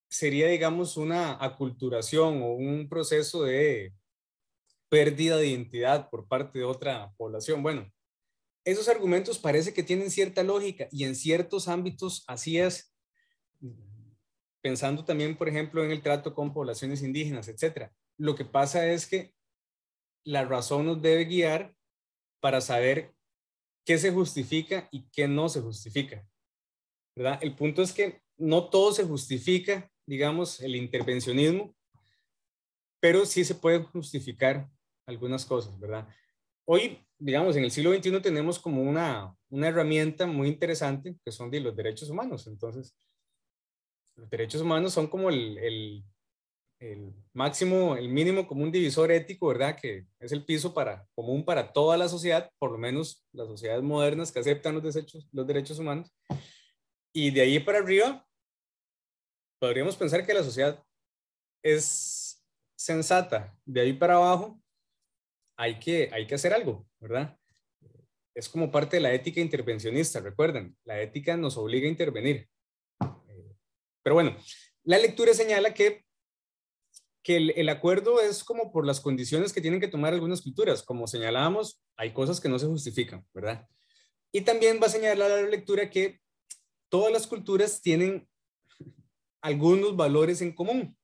Speaker 1: sería, digamos, una aculturación o un proceso de pérdida de identidad por parte de otra población. Bueno, esos argumentos parece que tienen cierta lógica y en ciertos ámbitos así es. Pensando también, por ejemplo, en el trato con poblaciones indígenas, etcétera. Lo que pasa es que la razón nos debe guiar para saber qué se justifica y qué no se justifica, ¿verdad? El punto es que no todo se justifica, digamos, el intervencionismo, pero sí se pueden justificar algunas cosas, ¿verdad? Hoy, digamos, en el siglo XXI tenemos como una herramienta muy interesante que son los derechos humanos. Entonces, los derechos humanos son como el el máximo, el mínimo común divisor ético, ¿verdad? Que es el piso común para toda la sociedad, por lo menos las sociedades modernas que aceptan los derechos humanos. Y de ahí para arriba, podríamos pensar que la sociedad es sensata. De ahí para abajo, hay que hacer algo, ¿verdad? Es como parte de la ética intervencionista, recuerden, la ética nos obliga a intervenir. Pero bueno, la lectura señala que el acuerdo es como por las condiciones que tienen que tomar algunas culturas. Como señalábamos, hay cosas que no se justifican, ¿verdad? Y también va a señalar la lectura que todas las culturas tienen algunos valores en común.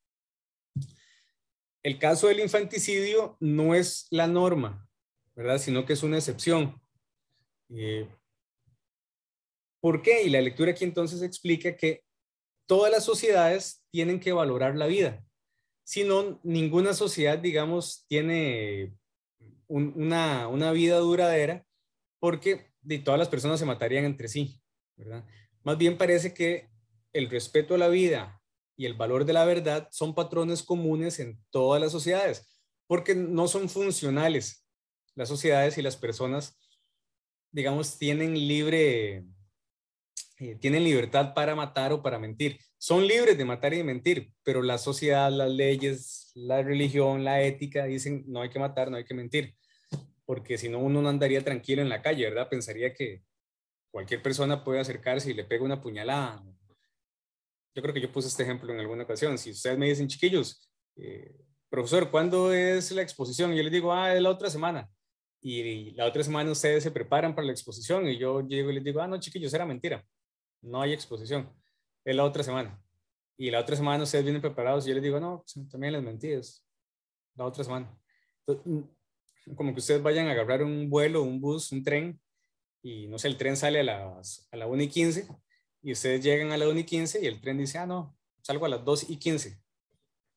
Speaker 1: El caso del infanticidio no es la norma, ¿verdad? Sino que es una excepción. ¿Por qué? Y la lectura aquí entonces explica que todas las sociedades tienen que valorar la vida. Si no, ninguna sociedad, digamos, tiene una vida duradera, porque todas las personas se matarían entre sí, ¿verdad? Más bien parece que el respeto a la vida y el valor de la verdad son patrones comunes en todas las sociedades, porque no son funcionales. Las sociedades y las personas, digamos, tienen libertad para matar o para mentir. Son libres de matar y de mentir, pero la sociedad, las leyes, la religión, la ética dicen no hay que matar, no hay que mentir, porque si no uno no andaría tranquilo en la calle, ¿verdad? Pensaría que cualquier persona puede acercarse y le pega una puñalada. Yo creo que yo puse este ejemplo en alguna ocasión. Si ustedes me dicen, chiquillos, profesor, ¿cuándo es la exposición? Y yo les digo, es la otra semana. Y la otra semana ustedes se preparan para la exposición y yo llego y les digo, no, chiquillos, era mentira. No hay exposición, es la otra semana. Y la otra semana ustedes vienen preparados y yo les digo, no, también les mentí, es la otra semana. Entonces, como que ustedes vayan a agarrar un vuelo, un bus, un tren, y no sé, el tren sale a la 1:15 y ustedes llegan a la 1:15 y el tren dice, no, salgo a las 2:15.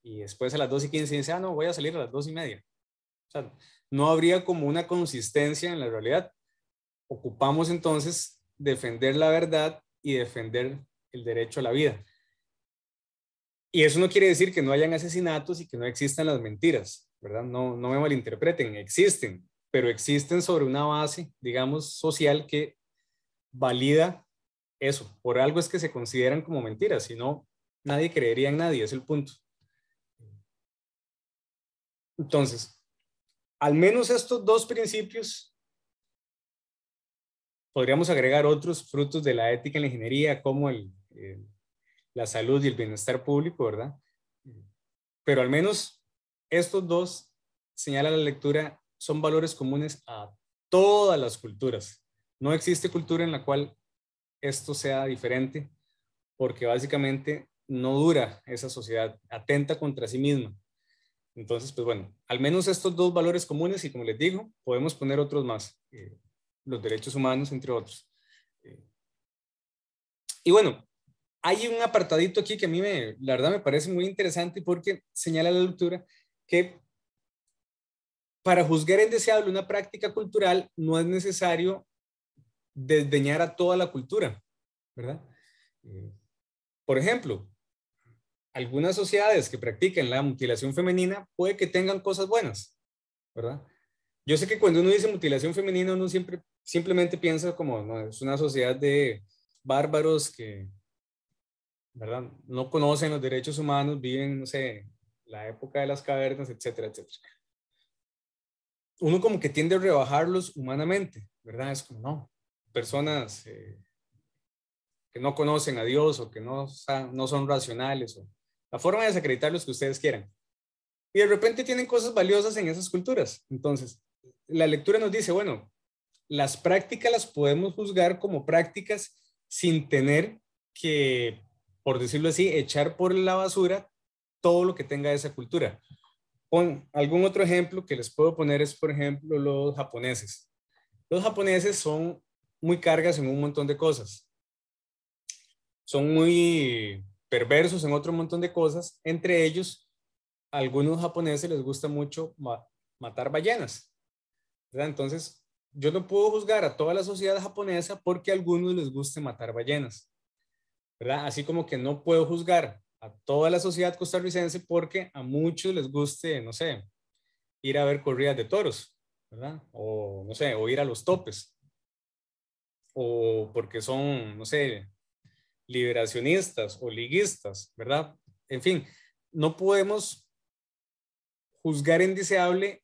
Speaker 1: Y después a las 2:15 dice, no, voy a salir a las 2:30. O sea, no habría como una consistencia en la realidad. Ocupamos entonces defender la verdad y defender el derecho a la vida. Y eso no quiere decir que no hayan asesinatos y que no existan las mentiras, ¿verdad? No me malinterpreten, existen, pero existen sobre una base, digamos, social que valida eso. Por algo es que se consideran como mentiras, si no, nadie creería en nadie, es el punto. Entonces, al menos estos dos principios, podríamos agregar otros frutos de la ética en la ingeniería, como la salud y el bienestar público, ¿verdad? Pero al menos estos dos, señala la lectura, son valores comunes a todas las culturas. No existe cultura en la cual esto sea diferente, porque básicamente no dura esa sociedad, atenta contra sí misma. Entonces, pues bueno, al menos estos dos valores comunes, y como les digo, podemos poner otros más, los derechos humanos, entre otros. Y bueno, hay un apartadito aquí que a mí la verdad me parece muy interesante porque señala la lectura que para juzgar indeseable una práctica cultural no es necesario desdeñar a toda la cultura, ¿verdad? Por ejemplo, algunas sociedades que practican la mutilación femenina puede que tengan cosas buenas, ¿verdad? Yo sé que cuando uno dice mutilación femenina uno simplemente piensa como, no, es una sociedad de bárbaros que, ¿verdad? No conocen los derechos humanos, viven, no sé, la época de las cavernas, etcétera, etcétera. Uno como que tiende a rebajarlos humanamente, ¿verdad? Es como, no, personas que no conocen a Dios o que no son racionales, o la forma de desacreditarlos que ustedes quieran. Y de repente tienen cosas valiosas en esas culturas. Entonces, la lectura nos dice, bueno, las prácticas las podemos juzgar como prácticas sin tener que, por decirlo así, echar por la basura todo lo que tenga esa cultura. Algún otro ejemplo que les puedo poner es, por ejemplo, los japoneses. Los japoneses son muy cargas en un montón de cosas. Son muy perversos en otro montón de cosas. Entre ellos, a algunos japoneses les gusta mucho matar ballenas, ¿verdad? Entonces, yo no puedo juzgar a toda la sociedad japonesa porque a algunos les guste matar ballenas, ¿verdad? Así como que no puedo juzgar a toda la sociedad costarricense porque a muchos les guste, no sé, ir a ver corridas de toros, ¿verdad? O, no sé, o ir a los topes. O porque son, no sé, liberacionistas o liguistas, ¿verdad? En fin, no podemos juzgar indeseable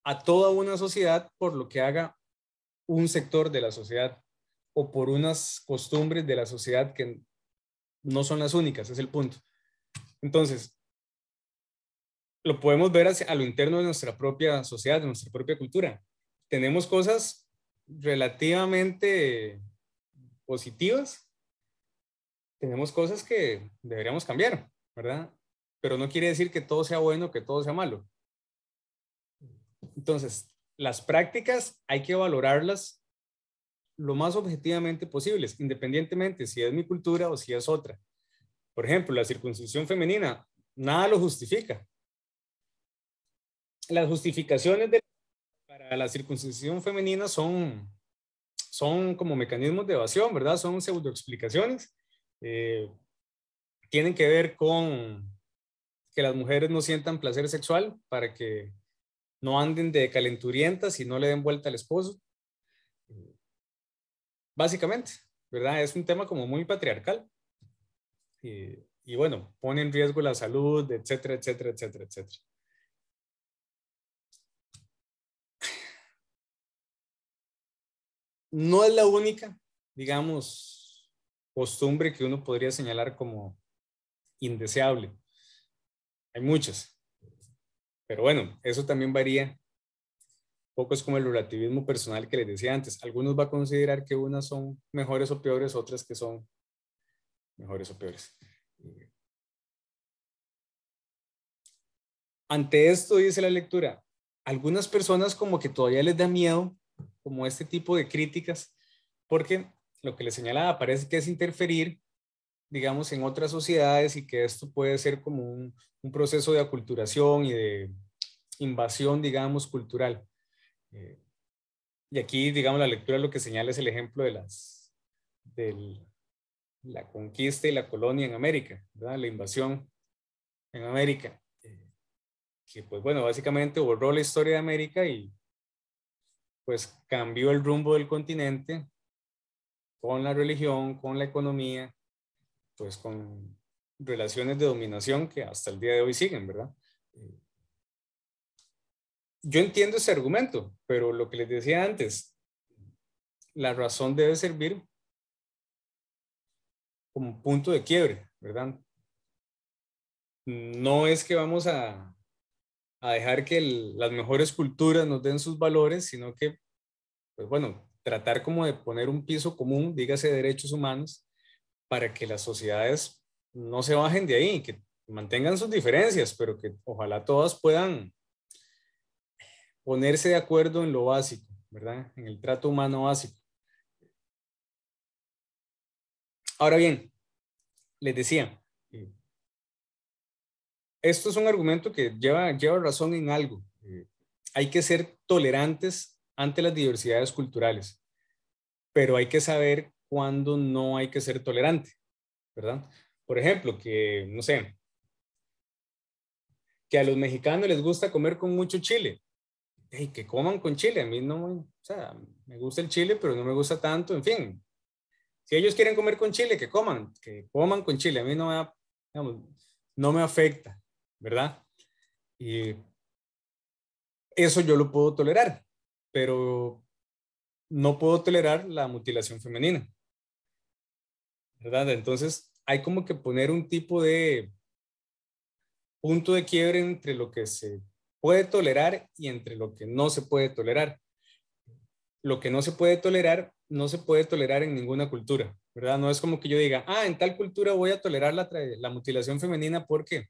Speaker 1: a toda una sociedad por lo que haga un sector de la sociedad o por unas costumbres de la sociedad que no son las únicas, es el punto. Entonces, lo podemos ver a lo interno de nuestra propia sociedad, de nuestra propia cultura. Tenemos cosas relativamente positivas, tenemos cosas que deberíamos cambiar, ¿verdad? Pero no quiere decir que todo sea bueno, que todo sea malo. Entonces, las prácticas hay que valorarlas lo más objetivamente posibles, independientemente si es mi cultura o si es otra. Por ejemplo, la circuncisión femenina, nada lo justifica. Las justificaciones para la circuncisión femenina son como mecanismos de evasión, ¿verdad? Son pseudoexplicaciones. Tienen que ver con que las mujeres no sientan placer sexual para que no anden de calenturientas y no le den vuelta al esposo. Básicamente, ¿verdad? Es un tema como muy patriarcal. Y bueno, pone en riesgo la salud, etcétera, etcétera, etcétera, etcétera. No es la única, digamos, costumbre que uno podría señalar como indeseable. Hay muchas. Pero bueno, eso también varía. Poco es como el relativismo personal que les decía antes. Algunos va a considerar que unas son mejores o peores, otras que son mejores o peores. Ante esto dice la lectura, algunas personas como que todavía les da miedo como este tipo de críticas, porque lo que les señalaba parece que es interferir, digamos, en otras sociedades y que esto puede ser como un proceso de aculturación y de invasión, digamos, cultural. Y aquí, digamos, la lectura lo que señala es el ejemplo de la conquista y la colonia en América, ¿verdad? La invasión en América, que pues bueno, básicamente borró la historia de América y pues cambió el rumbo del continente con la religión, con la economía, pues con relaciones de dominación que hasta el día de hoy siguen, ¿verdad? Yo entiendo ese argumento, pero lo que les decía antes, la razón debe servir como punto de quiebre, ¿verdad? No es que vamos a dejar que las mejores culturas nos den sus valores, sino que, pues bueno, tratar como de poner un piso común, dígase derechos humanos, para que las sociedades no se bajen de ahí, que mantengan sus diferencias, pero que ojalá todas puedan ponerse de acuerdo en lo básico, ¿verdad? En el trato humano básico. Ahora bien, les decía, esto es un argumento que lleva razón en algo. Hay que ser tolerantes ante las diversidades culturales, pero hay que saber cuándo no hay que ser tolerante, ¿verdad? Por ejemplo, que, no sé, que a los mexicanos les gusta comer con mucho chile. Hey, que coman con chile, a mí no, o sea, me gusta el chile, pero no me gusta tanto, en fin. Si ellos quieren comer con chile, que coman con chile, a mí no me, digamos, no me afecta, ¿verdad? Y eso yo lo puedo tolerar, pero no puedo tolerar la mutilación femenina, ¿verdad? Entonces hay como que poner un tipo de punto de quiebre entre lo que se puede tolerar y entre lo que no se puede tolerar. Lo que no se puede tolerar, no se puede tolerar en ninguna cultura, ¿verdad? No es como que yo diga, en tal cultura voy a tolerar la mutilación femenina porque,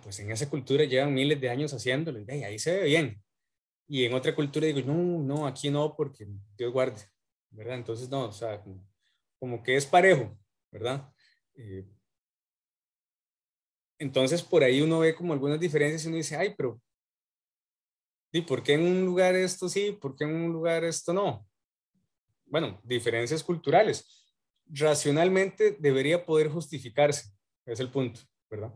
Speaker 1: pues en esa cultura llevan miles de años haciéndolo y ahí se ve bien. Y en otra cultura digo, no, aquí no, porque Dios guarde, ¿verdad? Entonces, no, o sea, como que es parejo, ¿verdad? Entonces, por ahí uno ve como algunas diferencias y uno dice, pero ¿y por qué en un lugar esto sí? ¿Por qué en un lugar esto no? Bueno, diferencias culturales. Racionalmente debería poder justificarse, es el punto, ¿verdad?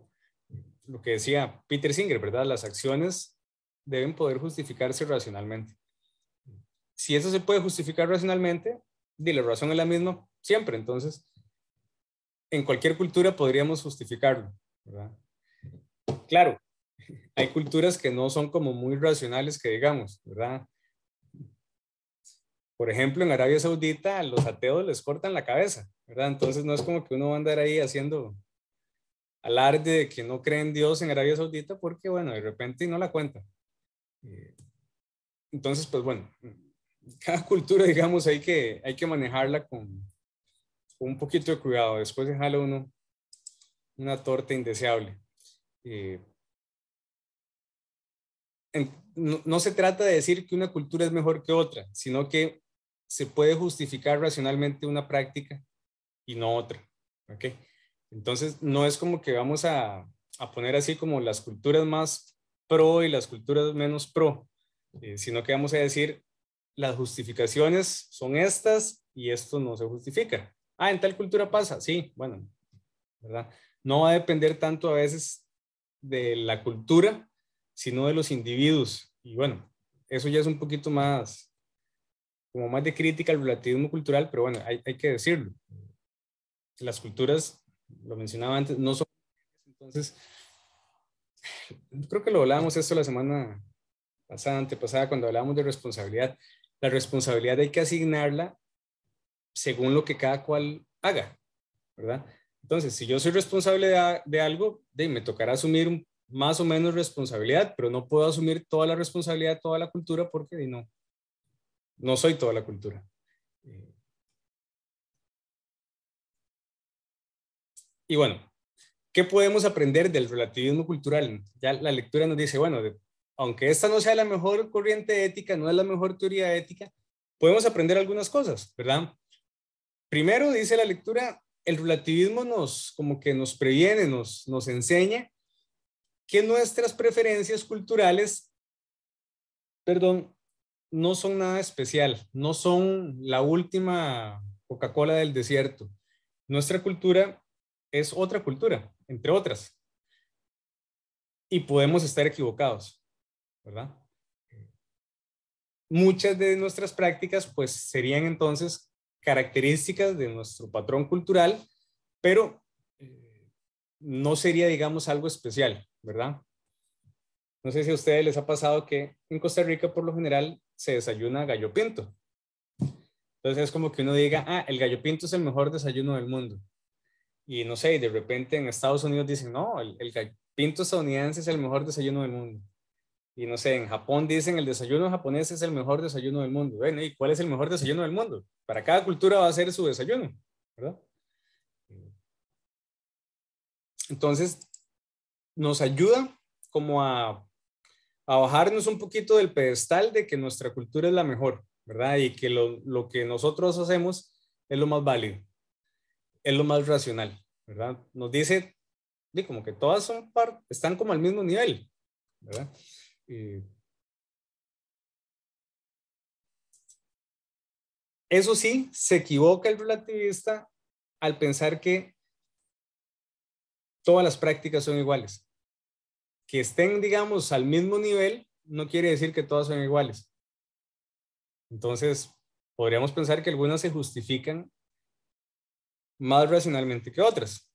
Speaker 1: Lo que decía Peter Singer, ¿verdad? Las acciones deben poder justificarse racionalmente. Si eso se puede justificar racionalmente, la razón es la misma siempre, entonces en cualquier cultura podríamos justificarlo, ¿verdad? Claro, hay culturas que no son como muy racionales, que digamos, ¿verdad? Por ejemplo, en Arabia Saudita a los ateos les cortan la cabeza, ¿verdad? Entonces no es como que uno va a andar ahí haciendo alarde de que no cree en Dios en Arabia Saudita porque, bueno, de repente no la cuenta. Entonces, pues bueno, cada cultura, digamos, hay que manejarla con un poquito de cuidado. Después dejarle uno una torta indeseable. No se trata de decir que una cultura es mejor que otra, sino que se puede justificar racionalmente una práctica y no otra. ¿Ok? Entonces, no es como que vamos a poner así como las culturas más pro y las culturas menos pro, sino que vamos a decir las justificaciones son estas y esto no se justifica. Ah, en tal cultura pasa, sí, bueno, ¿verdad? No va a depender tanto a veces de la cultura, sino de los individuos. Y bueno, eso ya es un poquito más, como más de crítica al relativismo cultural, pero bueno, hay que decirlo. Las culturas, lo mencionaba antes, no son... Entonces, creo que lo hablábamos esto la semana pasada, antepasada, cuando hablábamos de responsabilidad. La responsabilidad hay que asignarla según lo que cada cual haga, ¿verdad? Entonces, si yo soy responsable de algo, me tocará asumir más o menos responsabilidad, pero no puedo asumir toda la responsabilidad de toda la cultura porque no soy toda la cultura. Y bueno, ¿qué podemos aprender del relativismo cultural? Ya la lectura nos dice, bueno, aunque esta no sea la mejor corriente ética, no es la mejor teoría ética, podemos aprender algunas cosas, ¿verdad? Primero, dice la lectura, el relativismo como que nos previene, nos enseña que nuestras preferencias culturales, no son nada especial, no son la última Coca-Cola del desierto. Nuestra cultura es otra cultura, entre otras. Y podemos estar equivocados, ¿verdad? Muchas de nuestras prácticas, pues, serían entonces características de nuestro patrón cultural, pero no sería, digamos, algo especial, ¿verdad? No sé si a ustedes les ha pasado que en Costa Rica, por lo general, se desayuna gallo pinto. Entonces es como que uno diga, el gallo pinto es el mejor desayuno del mundo. Y no sé, de repente en Estados Unidos dicen, no, el gallo pinto estadounidense es el mejor desayuno del mundo. Y no sé, en Japón dicen el desayuno japonés es el mejor desayuno del mundo. Bueno, ¿y cuál es el mejor desayuno del mundo? Para cada cultura va a ser su desayuno, ¿verdad? Entonces, nos ayuda como a bajarnos un poquito del pedestal de que nuestra cultura es la mejor, ¿verdad? Y que lo que nosotros hacemos es lo más válido, es lo más racional, ¿verdad? Nos dice, como que todas están como al mismo nivel, ¿verdad? Eso sí, se equivoca el relativista al pensar que todas las prácticas son iguales. Que estén, digamos, al mismo nivel no quiere decir que todas son iguales. Entonces, podríamos pensar que algunas se justifican más racionalmente que otras.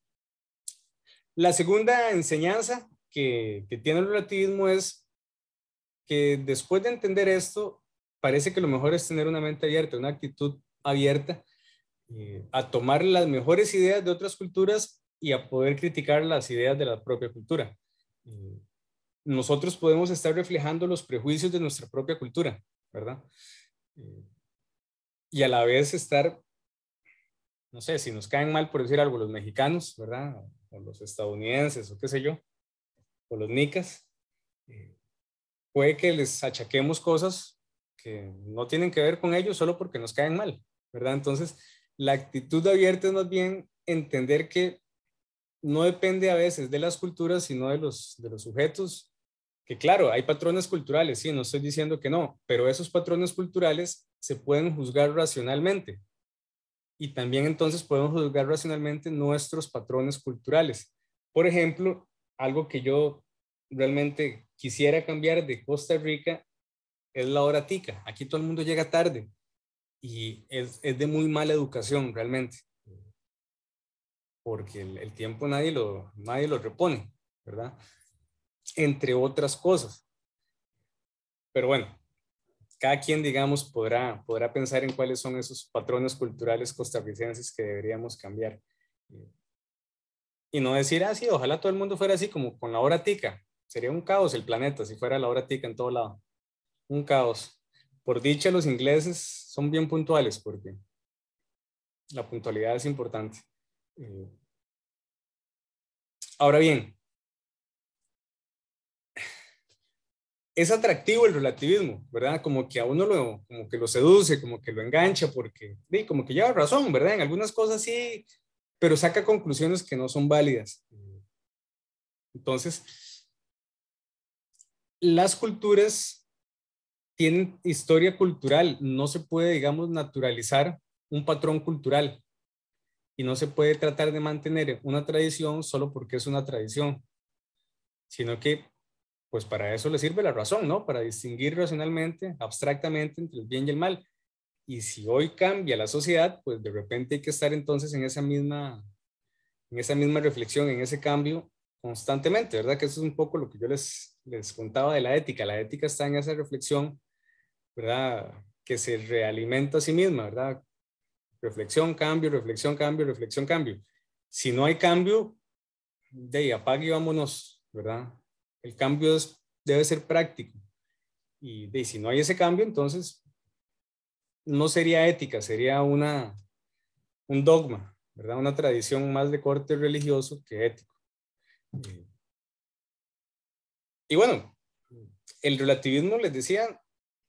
Speaker 1: La segunda enseñanza que tiene el relativismo es que después de entender esto, parece que lo mejor es tener una mente abierta, una actitud abierta, a tomar las mejores ideas de otras culturas y a poder criticar las ideas de la propia cultura. Nosotros podemos estar reflejando los prejuicios de nuestra propia cultura, ¿verdad? Y a la vez estar, no sé, si nos caen mal por decir algo los mexicanos, ¿verdad? O los estadounidenses, o qué sé yo, o los nicas, puede que les achaquemos cosas que no tienen que ver con ellos solo porque nos caen mal, ¿verdad? Entonces, la actitud abierta es más bien entender que no depende a veces de las culturas, sino de los sujetos, que claro, hay patrones culturales, sí, no estoy diciendo que no, pero esos patrones culturales se pueden juzgar racionalmente. Y también entonces podemos juzgar racionalmente nuestros patrones culturales. Por ejemplo, algo que yo realmente quisiera cambiar de Costa Rica es la hora tica. Aquí todo el mundo llega tarde y es de muy mala educación realmente, porque el tiempo nadie lo repone, ¿verdad? Entre otras cosas. Pero bueno, cada quien, digamos, podrá pensar en cuáles son esos patrones culturales costarricenses que deberíamos cambiar. Y no decir, sí, ojalá todo el mundo fuera así como con la hora tica. Sería un caos el planeta si fuera la hora tica en todo lado. Un caos. Por dicha, los ingleses son bien puntuales porque la puntualidad es importante. Ahora bien, es atractivo el relativismo, ¿verdad? Como que a uno como que lo seduce, como que lo engancha, porque como que lleva razón, ¿verdad? En algunas cosas sí, pero saca conclusiones que no son válidas. Entonces, las culturas tienen historia cultural, no se puede, digamos, naturalizar un patrón cultural y no se puede tratar de mantener una tradición solo porque es una tradición, sino que pues para eso le sirve la razón, ¿no? Para distinguir racionalmente, abstractamente entre el bien y el mal. Y si hoy cambia la sociedad, pues de repente hay que estar entonces en esa misma reflexión, en ese cambio constantemente, ¿verdad? Que eso es un poco lo que yo les contaba de la ética. La ética está en esa reflexión, ¿verdad? Que se realimenta a sí misma, ¿verdad? Reflexión, cambio, reflexión, cambio, reflexión, cambio. Si no hay cambio, de ahí apague y vámonos, ¿verdad? El cambio debe ser práctico. Y si no hay ese cambio, entonces no sería ética, sería un dogma, ¿verdad? Una tradición más de corte religioso que ético. Y bueno, el relativismo, les decía,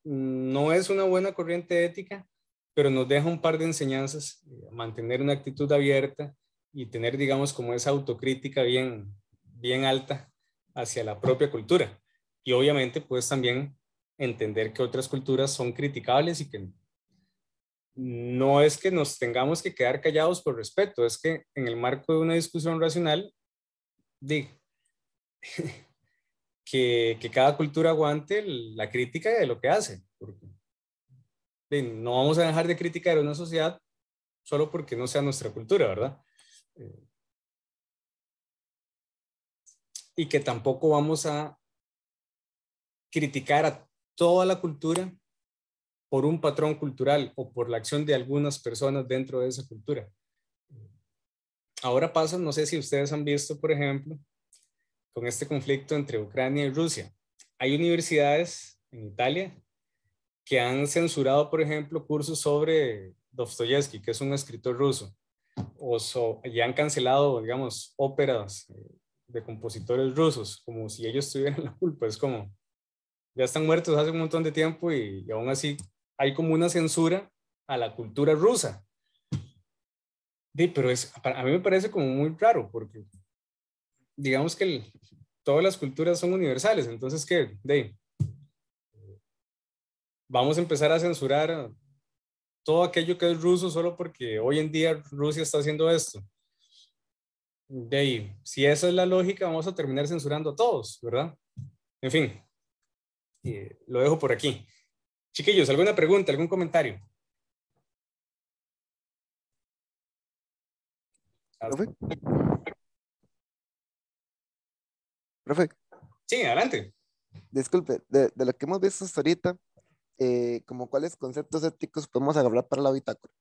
Speaker 1: no es una buena corriente ética, pero nos deja un par de enseñanzas, mantener una actitud abierta y tener, digamos, como esa autocrítica bien alta hacia la propia cultura. Y obviamente, pues también entender que otras culturas son criticables y que no es que nos tengamos que quedar callados por respeto, es que en el marco de una discusión racional, que cada cultura aguante la crítica de lo que hace. Porque, no vamos a dejar de criticar a una sociedad solo porque no sea nuestra cultura, ¿verdad? Y que tampoco vamos a criticar a toda la cultura por un patrón cultural o por la acción de algunas personas dentro de esa cultura. Ahora pasa, no sé si ustedes han visto, por ejemplo, con este conflicto entre Ucrania y Rusia. Hay universidades en Italia que han censurado, por ejemplo, cursos sobre Dostoyevsky, que es un escritor ruso, y han cancelado, digamos, óperas de compositores rusos, como si ellos tuvieran la culpa. Es como, ya están muertos hace un montón de tiempo y aún así hay como una censura a la cultura rusa. Pero a mí me parece como muy raro, porque digamos que todas las culturas son universales, entonces, ¿qué? Vamos a empezar a censurar todo aquello que es ruso solo porque hoy en día Rusia está haciendo esto. Si esa es la lógica, vamos a terminar censurando a todos, ¿verdad? En fin, lo dejo por aquí. Chiquillos, ¿alguna pregunta, algún comentario?
Speaker 7: ¿Profe? Profe,
Speaker 1: Sí, adelante.
Speaker 7: disculpe, de lo que hemos visto hasta ahorita, como cuáles conceptos éticos podemos agarrar para la bitácora.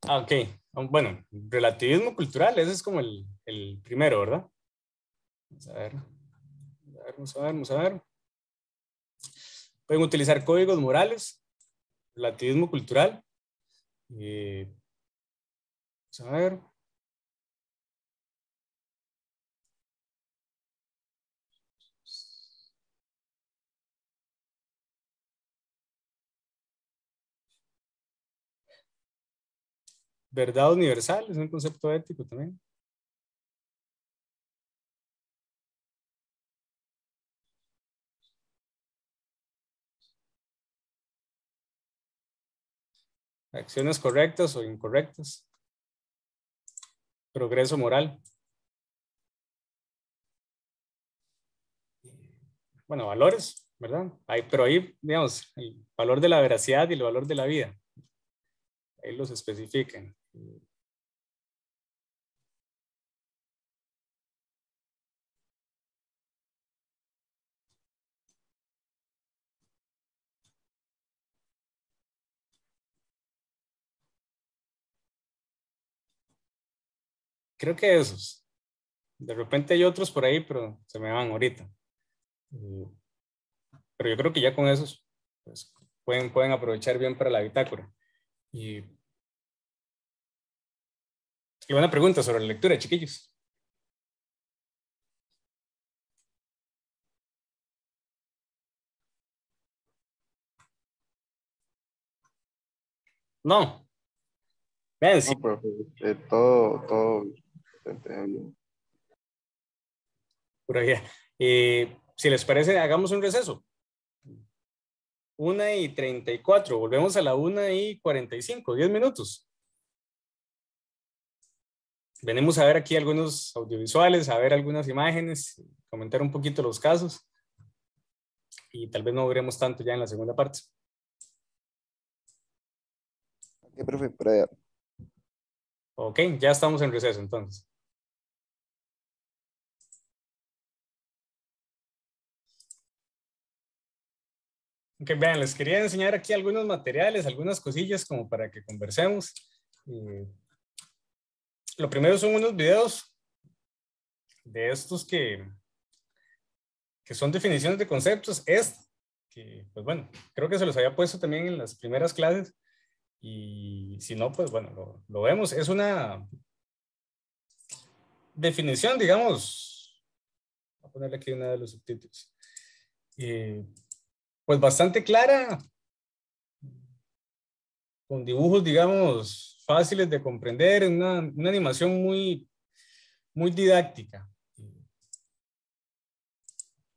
Speaker 1: Ok. Bueno, relativismo cultural, ese es como el primero, ¿verdad? Vamos a ver. Vamos a ver. Pueden utilizar códigos morales, relativismo cultural. Vamos a ver. Verdad universal es un concepto ético también. Acciones correctas o incorrectas. Progreso moral. bueno, valores, ¿verdad? Pero ahí, digamos, el valor de la veracidad y el valor de la vida. Ahí los especifican. Creo que esos. De repente hay otros por ahí, pero se me van ahorita. Pero yo creo que ya con esos pues, pueden aprovechar bien para la bitácora. Y buena pregunta sobre la lectura, chiquillos. No. Vean, sí.
Speaker 8: No, profe, todo bien.
Speaker 1: Por allá. Si les parece, hagamos un receso. 1:34. Volvemos a la 1:45. 10 minutos. Venimos a ver aquí algunos audiovisuales, a ver algunas imágenes, comentar un poquito los casos. Y tal vez no veremos tanto ya en la segunda parte.
Speaker 7: Ok, profe, por allá.
Speaker 1: Ok, ya estamos en receso entonces. Ok, vean, les quería enseñar aquí algunos materiales, algunas cosillas como para que conversemos. Lo primero son unos videos de estos que son definiciones de conceptos. Que pues bueno, creo que se los había puesto también en las primeras clases. Y si no, pues bueno, lo vemos. Es una definición, digamos. Voy a ponerle aquí una de los subtítulos. Pues bastante clara, con dibujos, digamos, fáciles de comprender, una animación muy didáctica.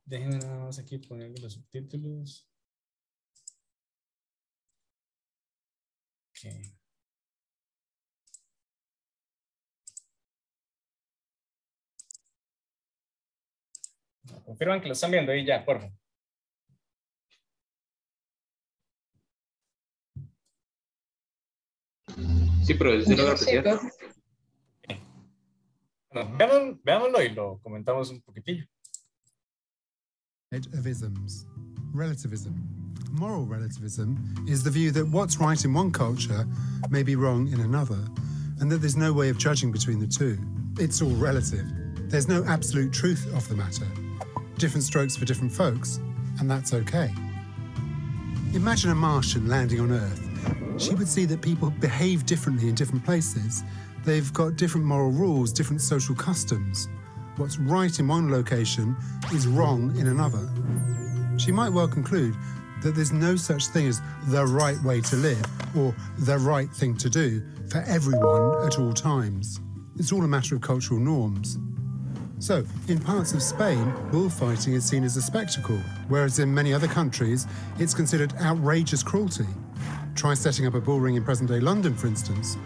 Speaker 1: Déjenme nada más aquí ponerle los subtítulos. Okay. Confirman que lo están viendo ahí ya, por favor.
Speaker 6: Sí, pero sí lo voy a apreciar.
Speaker 1: Bueno, veámoslo y lo comentamos un poquitillo.
Speaker 9: Of isms. Relativism. Moral relativism is the view that what's right in one culture may be wrong in another, and that there's no way of judging between the two. It's all relative. There's no absolute truth of the matter. Different strokes for different folks, and that's okay. Imagine a Martian landing on Earth. She would see that people behave differently in different places. They've got different moral rules, different social customs. What's right in one location is wrong in another. She might well conclude that there's no such thing as the right way to live or the right thing to do for everyone at all times. It's all a matter of cultural norms. So, in parts of Spain, bullfighting is seen as a spectacle, whereas in many other countries, it's considered outrageous cruelty. Try setting up a bull ring in present-day London, for instance.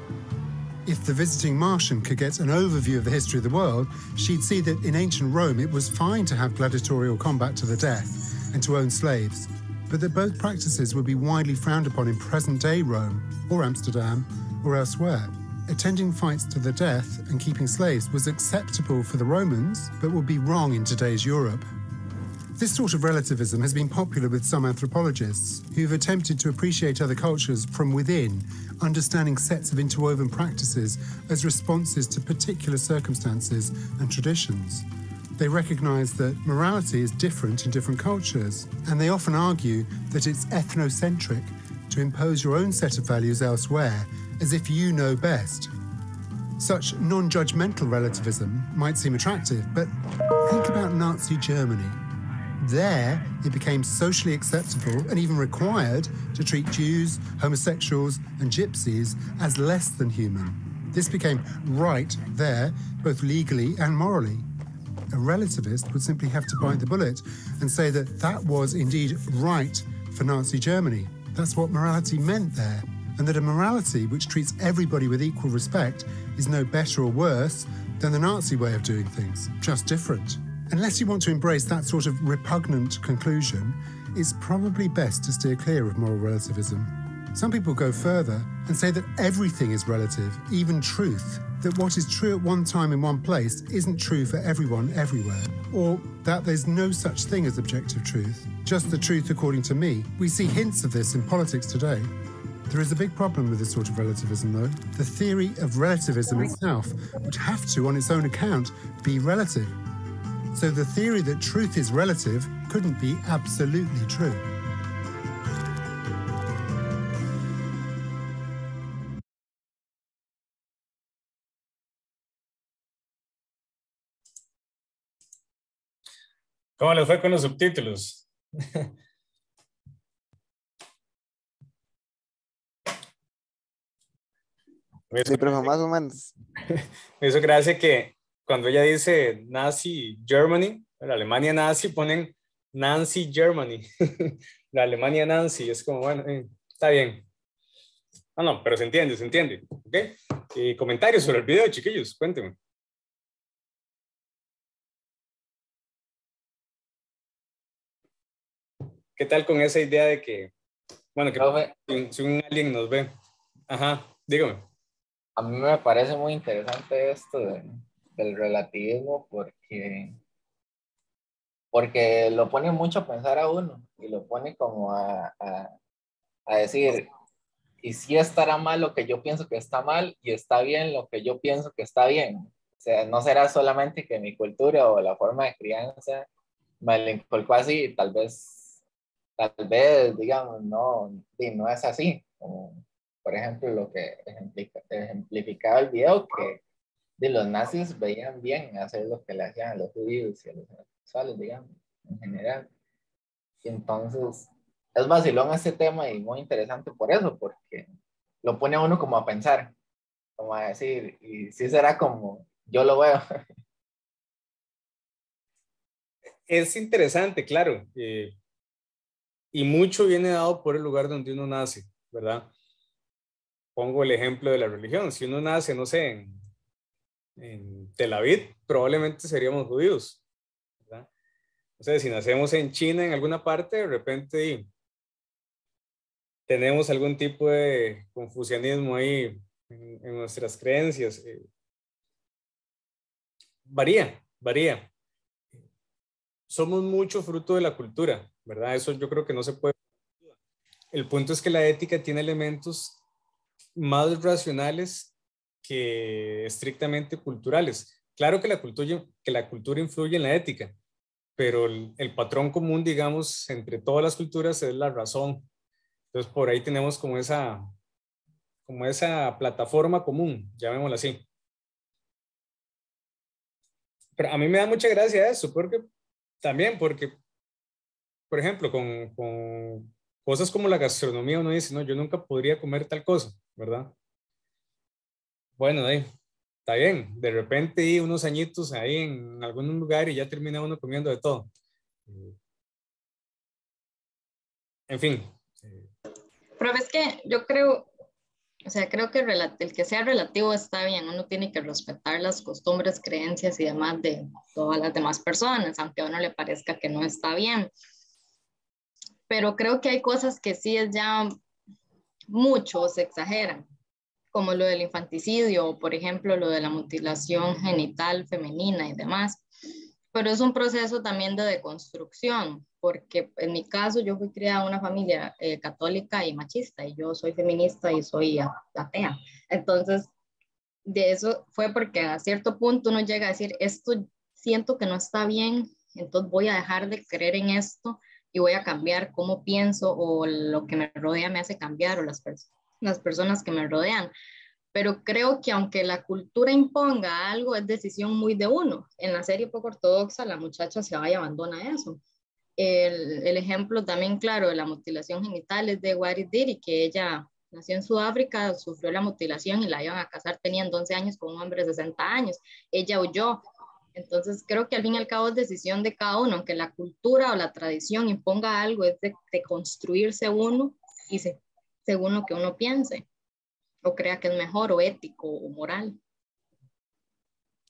Speaker 9: If the visiting Martian could get an overview of the history of the world, she'd see that in ancient Rome it was fine to have gladiatorial combat to the death and to own slaves, but that both practices would be widely frowned upon in present-day Rome, or Amsterdam, or elsewhere. Attending fights to the death and keeping slaves was acceptable for the Romans, but would be wrong in today's Europe. This sort of relativism has been popular with some anthropologists who've attempted to appreciate other cultures from within, understanding sets of interwoven practices as responses to particular circumstances and traditions. They recognise that morality is different in different cultures, and they often argue that it's ethnocentric to impose your own set of values elsewhere, as if you know best. Such non-judgmental relativism might seem attractive, but think about Nazi Germany. There, it became socially acceptable and even required to treat Jews, homosexuals, and gypsies as less than human. This became right there, both legally and morally. A relativist would simply have to bite the bullet and say that that was indeed right for Nazi Germany. That's what morality meant there, and that a morality which treats everybody with equal respect is no better or worse than the Nazi way of doing things, just different. Unless you want to embrace that sort of repugnant conclusion, it's probably best to steer clear of moral relativism. Some people go further and say that everything is relative, even truth, that what is true at one time in one place isn't true for everyone everywhere, or that there's no such thing as objective truth, just the truth according to me. We see hints of this in politics today. There is a big problem with this sort of relativism, though. The theory of relativism itself would have to, on its own account, be relative. So the theory that truth is relative couldn't be absolutely true.
Speaker 1: ¿Cómo les fue con los subtítulos?
Speaker 7: Sí, pero más o menos.
Speaker 1: Me hizo gracia que cuando ella dice Nazi Germany, la Alemania nazi, ponen Nancy Germany. La Alemania Nancy, es como, bueno, está bien. No, pero se entiende. ¿Ok? Y comentarios sobre el video, chiquillos, cuéntenme. ¿Qué tal con esa idea de que, bueno, que si un alien nos ve? Ajá, dígame.
Speaker 2: A mí me parece muy interesante esto del relativismo porque lo pone mucho a pensar a uno y lo pone como a decir, y si estará mal lo que yo pienso que está mal y está bien lo que yo pienso que está bien. O sea, no será solamente que mi cultura o la forma de crianza me la inculcó así, tal vez, digamos, no es así. Como, por ejemplo, lo que ejemplificaba el video, que los nazis veían bien hacer lo que le hacían a los judíos y a los homosexuales, digamos, en general. Y entonces, es vacilón este tema y muy interesante por eso, porque lo pone a uno como a pensar, como a decir, y sí será como yo lo veo.
Speaker 1: Es interesante, claro, y mucho viene dado por el lugar donde uno nace, ¿verdad? Pongo el ejemplo de la religión. Si uno nace, no sé, en Tel Aviv, probablemente seríamos judíos, ¿verdad? O sea, si nacemos en China, en alguna parte, de repente tenemos algún tipo de confucianismo ahí en nuestras creencias. Varía. Somos mucho fruto de la cultura, ¿verdad? Eso yo creo que no se puede. El punto es que la ética tiene elementos más racionales que estrictamente culturales. Claro que la cultura influye en la ética, pero el patrón común, digamos, entre todas las culturas es la razón. Entonces, por ahí tenemos como esa plataforma común, llamémosla así. Pero a mí me da mucha gracia eso, porque, por ejemplo, con cosas como la gastronomía, uno dice, no, yo nunca podría comer tal cosa, ¿verdad? Bueno, está bien, de repente unos añitos ahí en algún lugar y ya termina uno comiendo de todo. En fin.
Speaker 4: Pero es que yo creo, o sea, creo que el que sea relativo está bien, uno tiene que respetar las costumbres, creencias y demás de todas las demás personas, aunque a uno le parezca que no está bien. Pero creo que hay cosas que sí es ya mucho, se exageran, como lo del infanticidio o, por ejemplo, lo de la mutilación genital femenina y demás. Pero es un proceso también de deconstrucción, porque en mi caso yo fui criada en una familia católica y machista, y yo soy feminista y soy atea. Entonces, de eso fue porque a cierto punto uno llega a decir, esto siento que no está bien, entonces voy a dejar de creer en esto y voy a cambiar cómo pienso, o lo que me rodea me hace cambiar, o las personas que me rodean. Pero creo que aunque la cultura imponga algo, es decisión muy de uno. En la serie poco ortodoxa, la muchacha se va y abandona eso. El ejemplo también claro de la mutilación genital es de Wari Diri, que ella nació en Sudáfrica, sufrió la mutilación y la iban a casar, tenían 11 años con un hombre de 60 años. Ella huyó. Entonces creo que al fin y al cabo es decisión de cada uno, aunque la cultura o la tradición imponga algo, es de construirse uno y según lo que uno piense o crea que es mejor o ético o moral.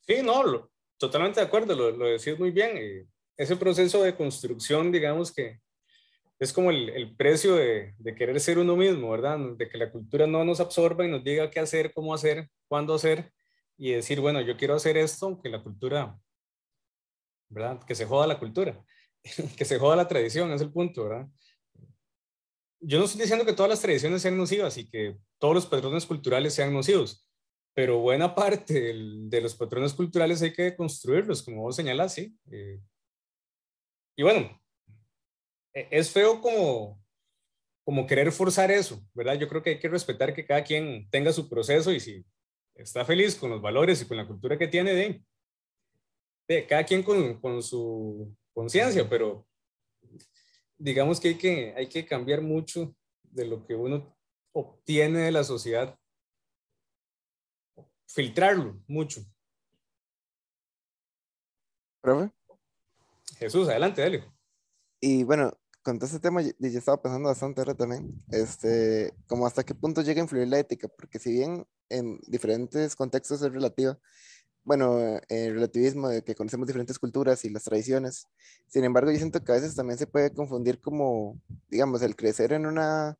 Speaker 1: Sí, no, Totalmente de acuerdo, lo decís muy bien. Ese proceso de construcción, digamos que es como el precio de querer ser uno mismo, ¿verdad? De que la cultura no nos absorba y nos diga qué hacer, cómo hacer, cuándo hacer, y decir, bueno, yo quiero hacer esto, que la cultura, ¿verdad? Que se joda la cultura, que se joda la tradición, es el punto, ¿verdad? Yo no estoy diciendo que todas las tradiciones sean nocivas y que todos los patrones culturales sean nocivos, pero buena parte de los patrones culturales hay que construirlos, como vos señalás, ¿sí? Y bueno, es feo como querer forzar eso, ¿verdad? Yo creo que hay que respetar que cada quien tenga su proceso y si está feliz con los valores y con la cultura que tiene, de cada quien con su conciencia, pero digamos que hay que cambiar mucho de lo que uno obtiene de la sociedad, filtrarlo mucho.
Speaker 7: ¿Profe?
Speaker 1: Jesús, adelante, dale.
Speaker 7: Y bueno, con todo este tema yo estaba pensando bastante ahora también, como hasta qué punto llega a influir la ética, porque si bien en diferentes contextos es relativa, bueno, el relativismo de que conocemos diferentes culturas y las tradiciones, sin embargo yo siento que a veces también se puede confundir como, digamos, el crecer en una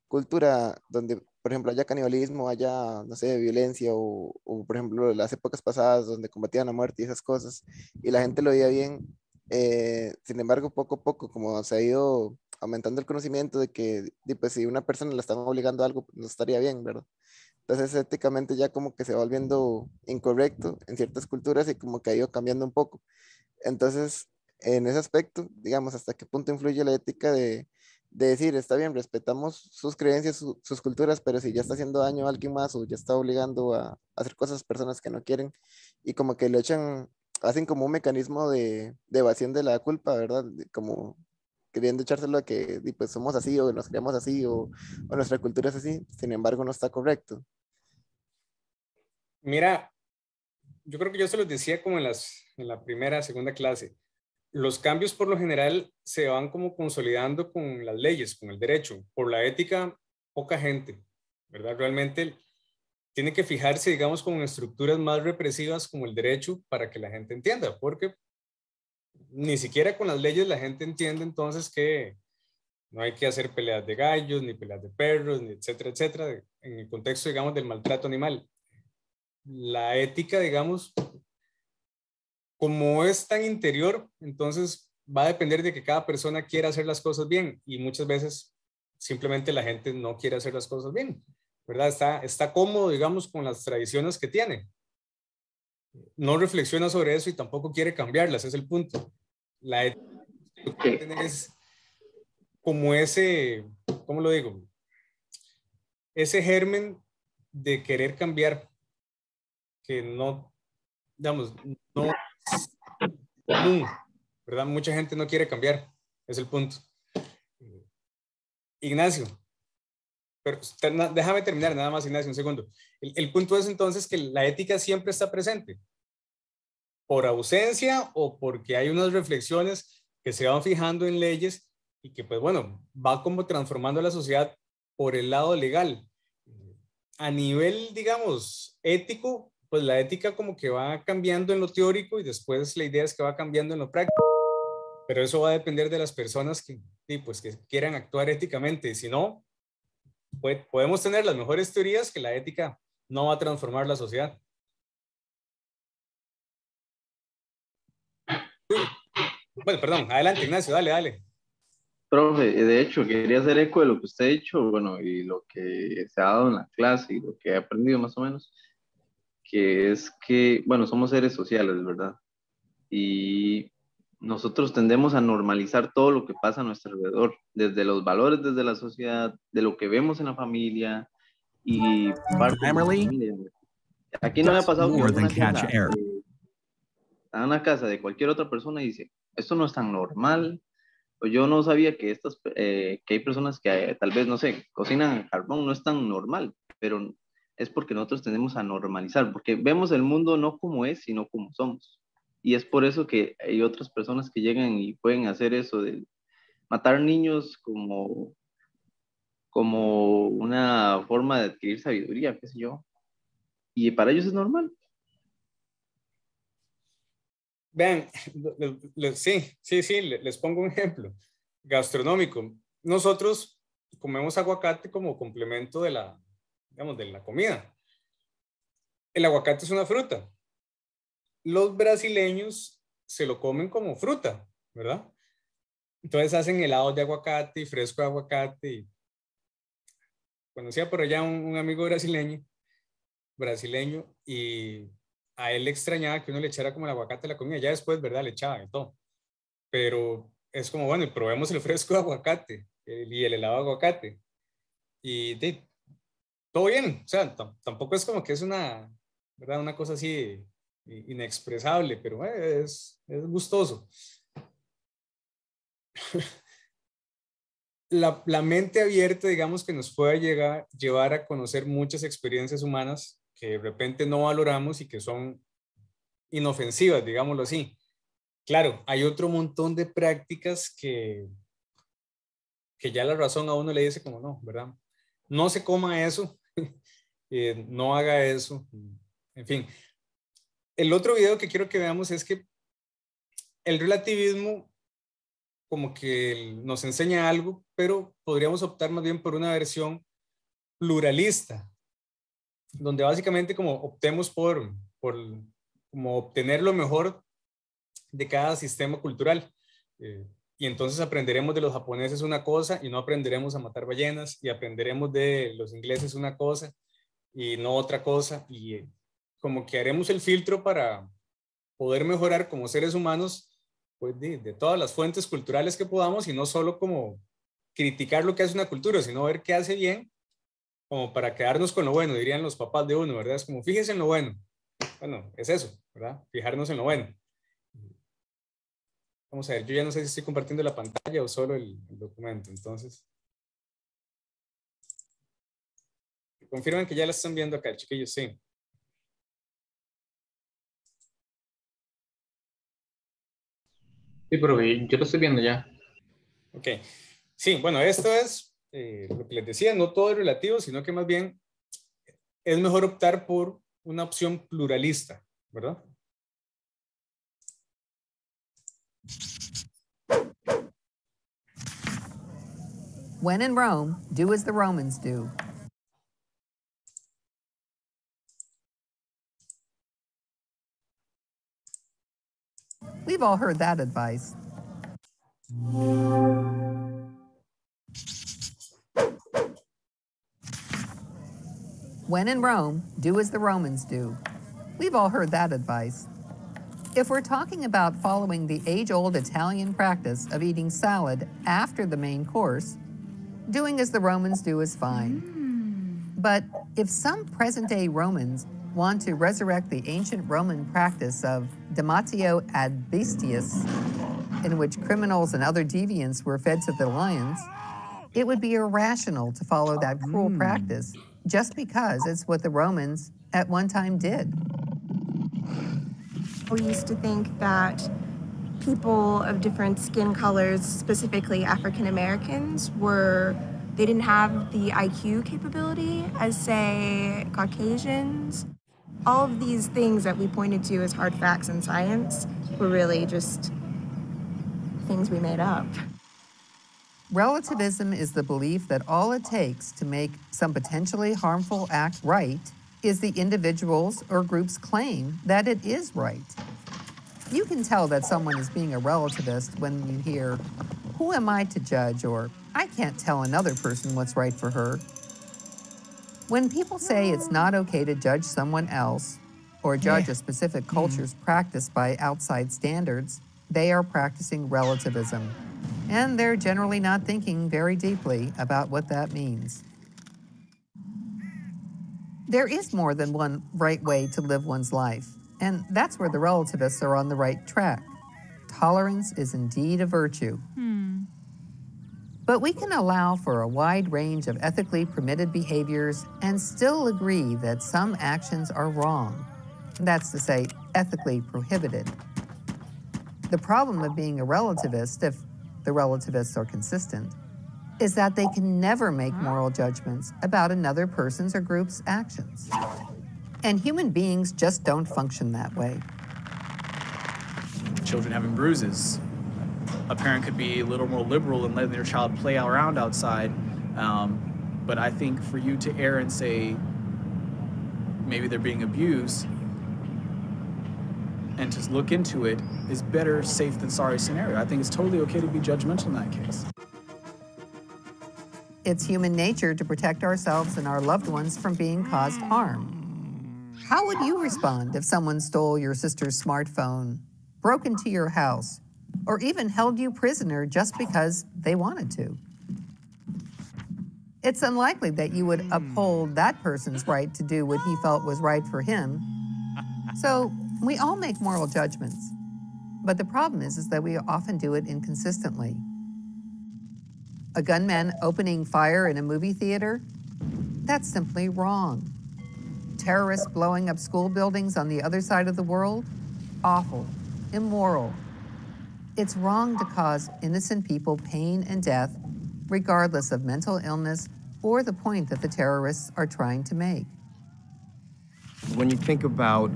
Speaker 7: cultura donde, por ejemplo, haya canibalismo, haya, no sé, violencia o, por ejemplo, las épocas pasadas donde combatían la muerte y esas cosas, y la gente lo veía bien. Sin embargo, poco a poco, como se ha ido aumentando el conocimiento de que, pues, si una persona la están obligando a algo, pues, no estaría bien, ¿verdad? Entonces, éticamente ya como que se va volviendo incorrecto en ciertas culturas y como que ha ido cambiando un poco. Entonces, en ese aspecto, digamos, hasta qué punto influye la ética de decir, está bien, respetamos sus creencias, sus culturas, pero si ya está haciendo daño a alguien más o ya está obligando a hacer cosas a personas que no quieren y como que lo echan, hacen como un mecanismo de evasión de la culpa, ¿verdad? Como queriendo echárselo a que pues somos así o nos creamos así o nuestra cultura es así, sin embargo no está correcto.
Speaker 1: Mira, yo creo que yo se los decía como en la primera, segunda clase. Los cambios por lo general se van como consolidando con las leyes, con el derecho. Por la ética, poca gente, ¿verdad? Realmente tiene que fijarse, digamos, con estructuras más represivas como el derecho para que la gente entienda, porque ni siquiera con las leyes la gente entiende entonces que no hay que hacer peleas de gallos, ni peleas de perros, ni etcétera, etcétera, en el contexto, digamos, del maltrato animal. La ética, digamos, como es tan interior, entonces va a depender de que cada persona quiera hacer las cosas bien y muchas veces simplemente la gente no quiere hacer las cosas bien, ¿verdad? Está cómodo, digamos, con las tradiciones que tiene. No reflexiona sobre eso y tampoco quiere cambiarlas, ese es el punto. La ética lo que va a tener es como ese, ¿cómo lo digo? Ese germen de querer cambiar que no, digamos, no es común, ¿verdad? Mucha gente no quiere cambiar, es el punto. Ignacio, pero déjame terminar nada más, Ignacio, un segundo. El punto es entonces que la ética siempre está presente, por ausencia o porque hay unas reflexiones que se van fijando en leyes y que, pues bueno, va como transformando la sociedad por el lado legal. A nivel, digamos, ético, pues la ética como que va cambiando en lo teórico y después la idea es que va cambiando en lo práctico. Pero eso va a depender de las personas pues, que quieran actuar éticamente. Si no, podemos tener las mejores teorías que la ética no va a transformar la sociedad. Bueno, perdón, adelante Ignacio, dale, dale.
Speaker 10: Profe, de hecho, quería hacer eco de lo que usted ha dicho, bueno, y lo que se ha dado en la clase y lo que he aprendido más o menos, que es que, bueno, somos seres sociales, ¿verdad? Y nosotros tendemos a normalizar todo lo que pasa a nuestro alrededor, desde los valores, desde la sociedad, de lo que vemos en la familia y parte de la familia. Aquí no me ha pasado que a una casa de cualquier otra persona y dice, esto no es tan normal, o yo no sabía que que hay personas que tal vez, no sé, cocinan a carbón, no es tan normal, pero es porque nosotros tendemos a normalizar, porque vemos el mundo no como es, sino como somos. Y es por eso que hay otras personas que llegan y pueden hacer eso de matar niños como una forma de adquirir sabiduría, qué sé yo. Y para ellos es normal.
Speaker 1: Vean, sí, les pongo un ejemplo gastronómico. Nosotros comemos aguacate como complemento de la, digamos, de la comida. El aguacate es una fruta. Los brasileños se lo comen como fruta, ¿verdad? Entonces hacen helados de aguacate y fresco de aguacate. Y conocía por allá un amigo brasileño, y a él le extrañaba que uno le echara como el aguacate a la comida. Ya después, ¿verdad? Le echaban y todo. Pero es como, bueno, y probemos el fresco de aguacate y el helado de aguacate. Y todo bien. O sea, tampoco es como que es una, ¿verdad? Una cosa así inexpresable, pero es gustoso. La mente abierta, digamos, que nos puede llevar a conocer muchas experiencias humanas que de repente no valoramos y que son inofensivas, digámoslo así. Claro, hay otro montón de prácticas que ya la razón a uno le dice como no, ¿verdad? No se coma eso, no haga eso, en fin. El otro video que quiero que veamos es que el relativismo como que nos enseña algo, pero podríamos optar más bien por una versión pluralista, donde básicamente como optemos por como obtener lo mejor de cada sistema cultural. Y entonces aprenderemos de los japoneses una cosa y no aprenderemos a matar ballenas, y aprenderemos de los ingleses una cosa y no otra cosa, y como que haremos el filtro para poder mejorar como seres humanos, pues de todas las fuentes culturales que podamos, y no solo como criticar lo que hace una cultura, sino ver qué hace bien, como para quedarnos con lo bueno, dirían los papás de uno, ¿verdad? Es como, fíjense en lo bueno. Bueno, es eso, ¿verdad? Fijarnos en lo bueno. Vamos a ver, yo ya no sé si estoy compartiendo la pantalla o solo el documento, entonces. Confirman que ya la están viendo acá, chiquillos, sí.
Speaker 6: Sí, pero yo lo estoy viendo ya.
Speaker 1: Ok. Sí, bueno, esto es lo que les decía, no todo es relativo, sino que más bien es mejor optar por una opción pluralista, ¿verdad?
Speaker 11: When in Rome, do as the Romans do. We've all heard that advice. When in Rome, do as the Romans do. We've all heard that advice. If we're talking about following the age-old Italian practice of eating salad after the main course, doing as the Romans do is fine. But if some present-day Romans want to resurrect the ancient Roman practice of damnatio ad bestias, in which criminals and other deviants were fed to the lions, it would be irrational to follow that cruel practice just because it's what the Romans at one time did.
Speaker 12: We used to think that people of different skin colors, specifically African Americans, they didn't have the IQ capability as, say, Caucasians. All of these things that we pointed to as hard facts in science were really just things we made up.
Speaker 11: Relativism is the belief that all it takes to make some potentially harmful act right is the individual's or group's claim that it is right. You can tell that someone is being a relativist when you hear, "Who am I to judge?" or "I can't tell another person what's right for her." When people say it's not okay to judge someone else or judge a specific culture's practice by outside standards, they are practicing relativism. And they're generally not thinking very deeply about what that means. There is more than one right way to live one's life, and that's where the relativists are on the right track. Tolerance is indeed a virtue. But we can allow for a wide range of ethically permitted behaviors and still agree that some actions are wrong. That's to say, ethically prohibited. The problem of being a relativist, if the relativists are consistent, is that they can never make moral judgments about another person's or group's actions. And human beings just don't function that way.
Speaker 13: children having bruises. A parent could be a little more liberal in letting their child play around outside. But I think for you to err and say maybe they're being abused and to look into it is better safe than sorry scenario. I think it's totally okay to be judgmental in that case.
Speaker 11: It's human nature to protect ourselves and our loved ones from being caused harm. How would you respond if someone stole your sister's smartphone, broke into your house, or even held you prisoner just because they wanted to? It's unlikely that you would uphold that person's right to do what he felt was right for him. So we all make moral judgments. But the problem is that we often do it inconsistently. A gunman opening fire in a movie theater? That's simply wrong. Terrorists blowing up school buildings on the other side of the world? Awful, immoral. It's wrong to cause innocent people pain and death, regardless of mental illness or the point that the terrorists are trying to make.
Speaker 14: When you think about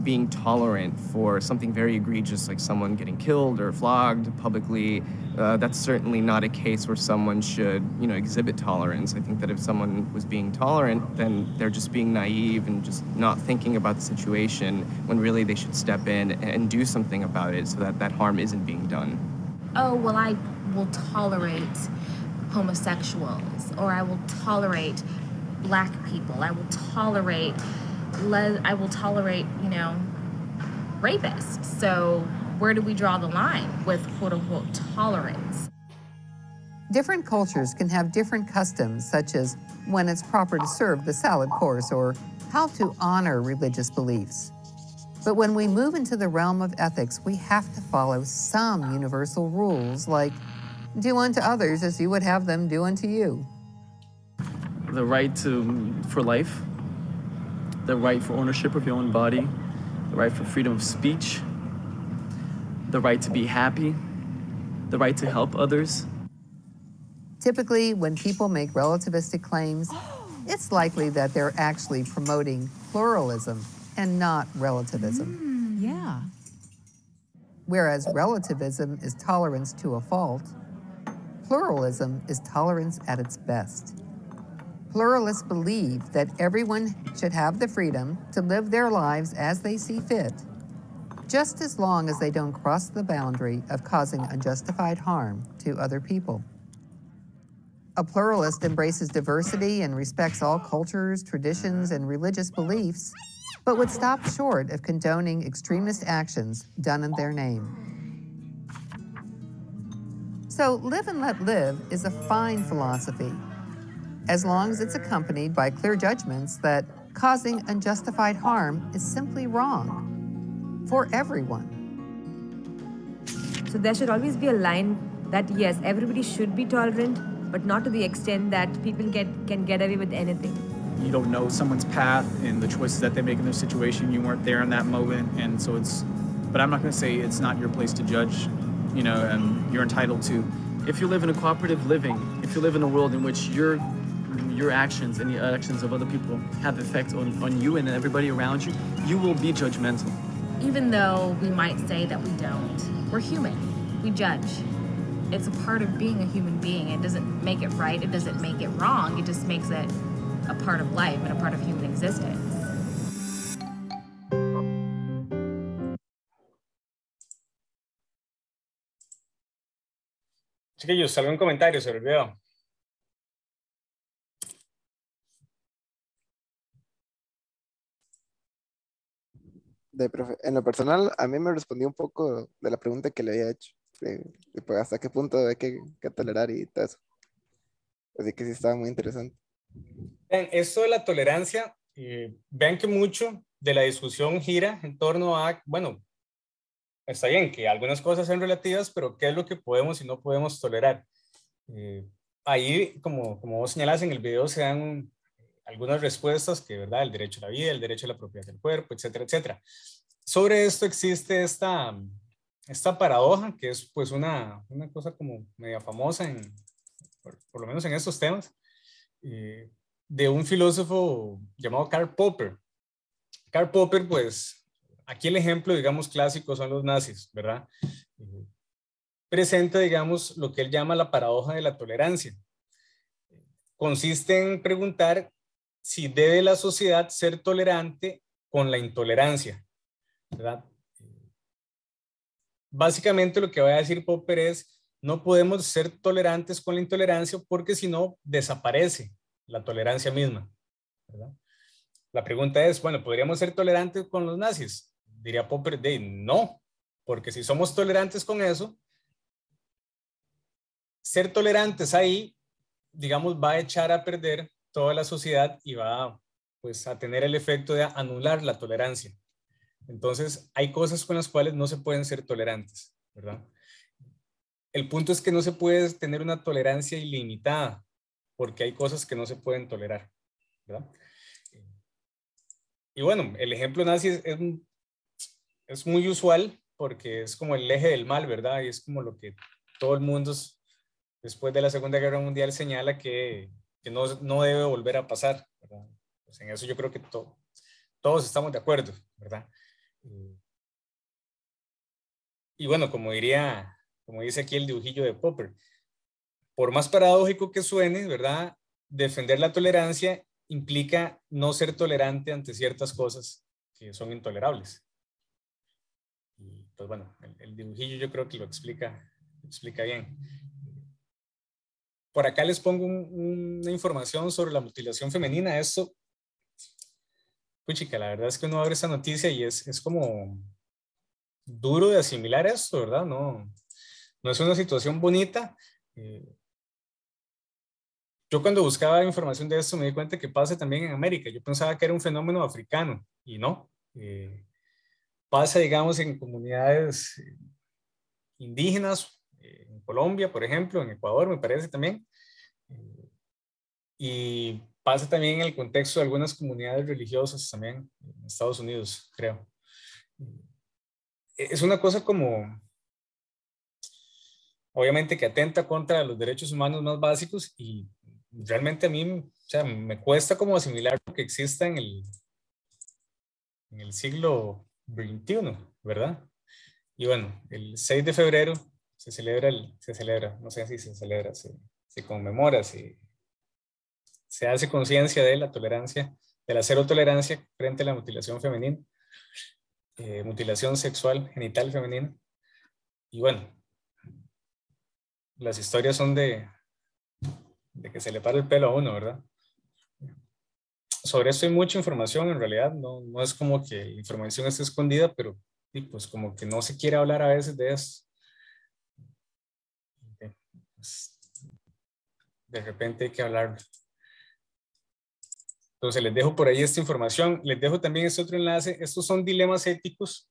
Speaker 14: being tolerant for something very egregious like someone getting killed or flogged publicly, that's certainly not a case where someone should, exhibit tolerance. I think that if someone was being tolerant, then they're just being naive and just not thinking about the situation when really they should step in and do something about it so that that harm isn't being done.
Speaker 15: Oh, well, I will tolerate homosexuals, or I will tolerate black people. I will tolerate, rapists. So where do we draw the line with quote-unquote tolerance?
Speaker 11: Different cultures can have different customs, such as when it's proper to serve the salad course or how to honor religious beliefs. But when we move into the realm of ethics, we have to follow some universal rules, like do unto others as you would have them do unto you.
Speaker 16: The right for life, the right for ownership of your own body, the right for freedom of speech, the right to be happy, the right to help others.
Speaker 11: Typically, when people make relativistic claims, it's likely that they're actually promoting pluralism and not relativism.
Speaker 17: Yeah.
Speaker 11: Whereas relativism is tolerance to a fault, pluralism is tolerance at its best. Pluralists believe that everyone should have the freedom to live their lives as they see fit, just as long as they don't cross the boundary of causing unjustified harm to other people. A pluralist embraces diversity and respects all cultures, traditions, and religious beliefs, but would stop short of condoning extremist actions done in their name. So live and let live is a fine philosophy, as long as it's accompanied by clear judgments that causing unjustified harm is simply wrong for everyone.
Speaker 17: So there should always be a line that, yes, everybody should be tolerant, but not to the extent that people can get away with anything.
Speaker 13: You don't know someone's path and the choices that they make in their situation. You weren't there in that moment, and so but I'm not going to say it's not your place to judge, and you're entitled to.
Speaker 16: If you live in a cooperative living, if you live in a world in which your actions and the actions of other people have effect on you and everybody around you, you will be judgmental.
Speaker 15: Even though we might say that we don't, we're human. We judge. It's a part of being a human being. It doesn't make it right. It doesn't make it wrong. It just makes it a part of life and a part of human existence.
Speaker 1: Chiquillos, ¿algún comentario sobre el video?
Speaker 7: Profe, en lo personal, a mí me respondió un poco de la pregunta que le había hecho. Y pues hasta qué punto hay que tolerar y todo eso. Así que sí estaba muy interesante.
Speaker 1: Vean, esto de la tolerancia, vean que mucho de la discusión gira en torno a, bueno, está bien que algunas cosas sean relativas, pero ¿qué es lo que podemos y no podemos tolerar? Ahí, como vos señalás en el video, se dan algunas respuestas que, ¿verdad? El derecho a la vida, el derecho a la propiedad del cuerpo, etcétera, etcétera. Sobre esto existe esta paradoja, que es pues una cosa como media famosa, por lo menos en estos temas, de un filósofo llamado Karl Popper. Karl Popper, pues, aquí el ejemplo, digamos, clásico son los nazis, ¿verdad? Presenta, digamos, lo que él llama la paradoja de la tolerancia. Consiste en preguntar si debe la sociedad ser tolerante con la intolerancia, ¿verdad? Básicamente lo que va a decir Popper es, no podemos ser tolerantes con la intolerancia porque si no, desaparece la tolerancia misma, ¿verdad? La pregunta es, bueno, ¿podríamos ser tolerantes con los nazis? Diría Popper, no, porque si somos tolerantes con eso, ser tolerantes ahí, digamos, va a echar a perder toda la sociedad y va, pues, a tener el efecto de anular la tolerancia. Entonces, hay cosas con las cuales no se pueden ser tolerantes, ¿verdad? El punto es que no se puede tener una tolerancia ilimitada, porque hay cosas que no se pueden tolerar, ¿verdad? Y bueno, el ejemplo nazi es muy usual porque es como el eje del mal, ¿verdad? Y es como lo que todo el mundo después de la Segunda Guerra Mundial señala que no debe volver a pasar, ¿verdad? Pues en eso yo creo que todos estamos de acuerdo, ¿verdad? Y bueno, como dice aquí el dibujillo de Popper, por más paradójico que suene, ¿verdad? Defender la tolerancia implica no ser tolerante ante ciertas cosas que son intolerables. Y pues bueno, el dibujillo yo creo que lo explica bien. Por acá les pongo una información sobre la mutilación femenina. Esto, puchica, la verdad es que uno abre esa noticia y es como duro de asimilar esto, ¿verdad? No es una situación bonita. Yo cuando buscaba información de esto me di cuenta que pasa también en América. Yo pensaba que era un fenómeno africano y no. Pasa, digamos, en comunidades indígenas, en Colombia, por ejemplo, en Ecuador, me parece también. Y pasa también en el contexto de algunas comunidades religiosas también, en Estados Unidos, creo. Es una cosa como, obviamente, que atenta contra los derechos humanos más básicos y realmente a mí, o sea, me cuesta como asimilar lo que exista en el siglo XXI, ¿verdad? Y bueno, el 6 de febrero se celebra, no sé si se celebra, se conmemora, se hace conciencia de la tolerancia, de la cero tolerancia frente a la mutilación femenina, mutilación sexual genital femenina. Y bueno, las historias son de que se le para el pelo a uno, ¿verdad? Sobre esto hay mucha información, en realidad, no es como que la información esté escondida, pero pues como que no se quiere hablar a veces de eso. Pues, de repente hay que hablar. Entonces les dejo por ahí esta información, les dejo también este otro enlace. Estos son dilemas éticos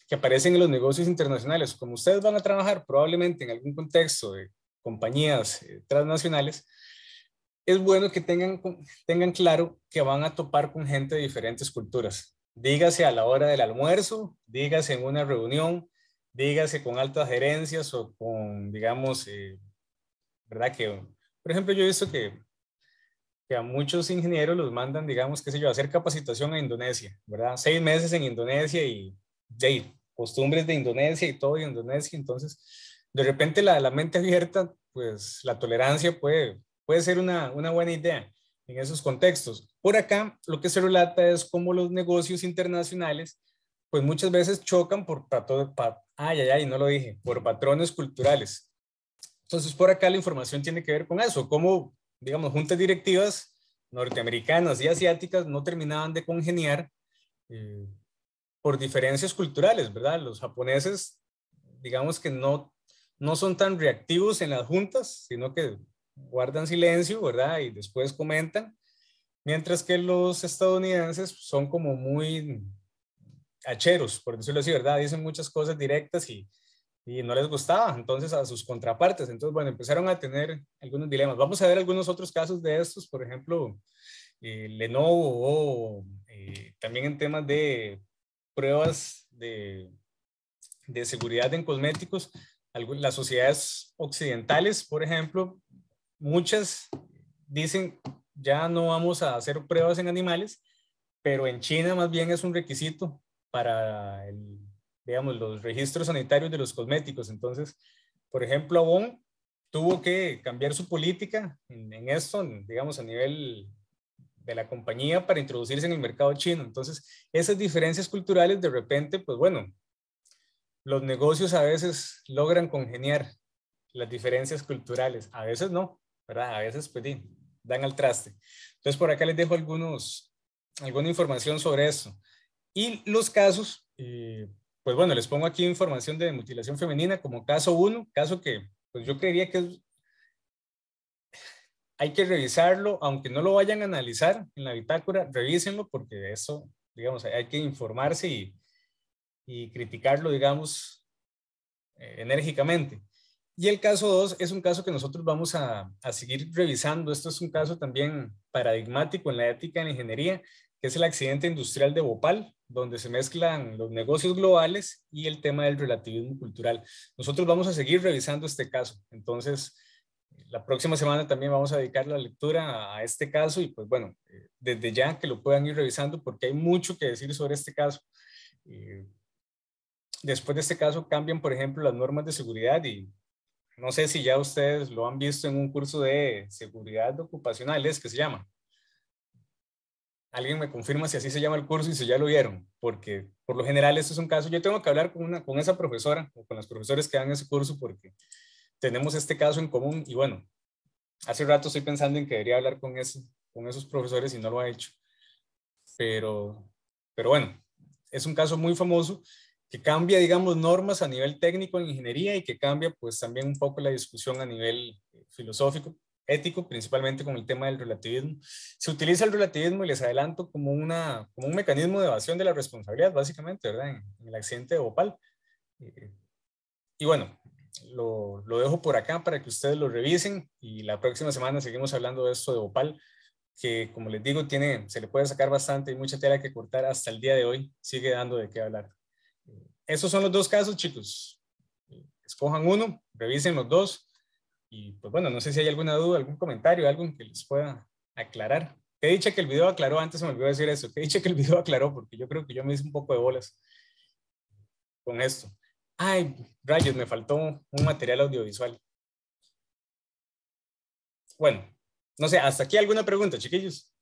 Speaker 1: que aparecen en los negocios internacionales. Como ustedes van a trabajar probablemente en algún contexto de compañías transnacionales, es bueno que tengan claro que van a topar con gente de diferentes culturas. Dígase a la hora del almuerzo, dígase en una reunión, dígase con altas gerencias o con, digamos, ¿verdad? Que, por ejemplo, yo he visto que a muchos ingenieros los mandan, digamos, qué sé yo, a hacer capacitación a Indonesia, ¿verdad? 6 meses en Indonesia y costumbres de Indonesia y todo de Indonesia. Entonces, de repente la mente abierta, pues la tolerancia puede ser una buena idea en esos contextos. Por acá, lo que se relata es cómo los negocios internacionales, pues muchas veces chocan por patrones culturales. Entonces, por acá la información tiene que ver con eso, cómo, digamos, juntas directivas norteamericanas y asiáticas no terminaban de congeniar por diferencias culturales, ¿verdad? Los japoneses, digamos que no son tan reactivos en las juntas, sino que guardan silencio, ¿verdad? Y después comentan, mientras que los estadounidenses son como muy hacheros, por decirlo así, ¿verdad? Dicen muchas cosas directas y no les gustaba entonces a sus contrapartes. Entonces, bueno, empezaron a tener algunos dilemas. Vamos a ver algunos otros casos de estos, por ejemplo, Lenovo, también en temas de pruebas de seguridad en cosméticos. Las sociedades occidentales, por ejemplo, muchas dicen ya no vamos a hacer pruebas en animales, pero en China más bien es un requisito para digamos, los registros sanitarios de los cosméticos. Entonces, por ejemplo, Avon tuvo que cambiar su política en esto, digamos, a nivel de la compañía para introducirse en el mercado chino. Entonces, esas diferencias culturales, de repente, pues bueno, los negocios a veces logran congeniar las diferencias culturales, a veces no, ¿verdad? A veces pues dan al traste. Entonces, por acá les dejo alguna información sobre eso. Y los casos, pues bueno, les pongo aquí información de mutilación femenina como caso 1, caso que pues yo creería que hay que revisarlo, aunque no lo vayan a analizar en la bitácora, revísenlo porque eso, digamos, hay que informarse y criticarlo, digamos, enérgicamente. Y el caso 2 es un caso que nosotros vamos a seguir revisando. Esto es un caso también paradigmático en la ética en la ingeniería, que es el accidente industrial de Bhopal, donde se mezclan los negocios globales y el tema del relativismo cultural. Nosotros vamos a seguir revisando este caso. Entonces, la próxima semana también vamos a dedicar la lectura a este caso y pues bueno, desde ya que lo puedan ir revisando porque hay mucho que decir sobre este caso. Después de este caso cambian, por ejemplo, las normas de seguridad y no sé si ya ustedes lo han visto en un curso de seguridad ocupacional, es que se llama. Alguien me confirma si así se llama el curso y si ya lo vieron, porque por lo general este es un caso, yo tengo que hablar con esa profesora o con los profesores que dan ese curso porque tenemos este caso en común y bueno, hace rato estoy pensando en que debería hablar con esos profesores y no lo ha hecho. Pero bueno, es un caso muy famoso que cambia, digamos, normas a nivel técnico en ingeniería y que cambia pues también un poco la discusión a nivel filosófico, ético, principalmente con el tema del relativismo. Se utiliza el relativismo y les adelanto como un mecanismo de evasión de la responsabilidad, básicamente, ¿verdad? En el accidente de Bhopal. Y bueno, lo dejo por acá para que ustedes lo revisen y la próxima semana seguimos hablando de esto de Bhopal, que como les digo, se le puede sacar bastante y mucha tela que cortar hasta el día de hoy, sigue dando de qué hablar. Esos son los dos casos, chicos. Escojan uno, revisen los dos y pues bueno, no sé si hay alguna duda, algún comentario, algo que les pueda aclarar. He dicho que el video aclaró, antes se me olvidó decir eso, he dicho que el video aclaró porque yo creo que yo me hice un poco de bolas con esto. Ay, rayos, me faltó un material audiovisual. Bueno, no sé, hasta aquí alguna pregunta, chiquillos.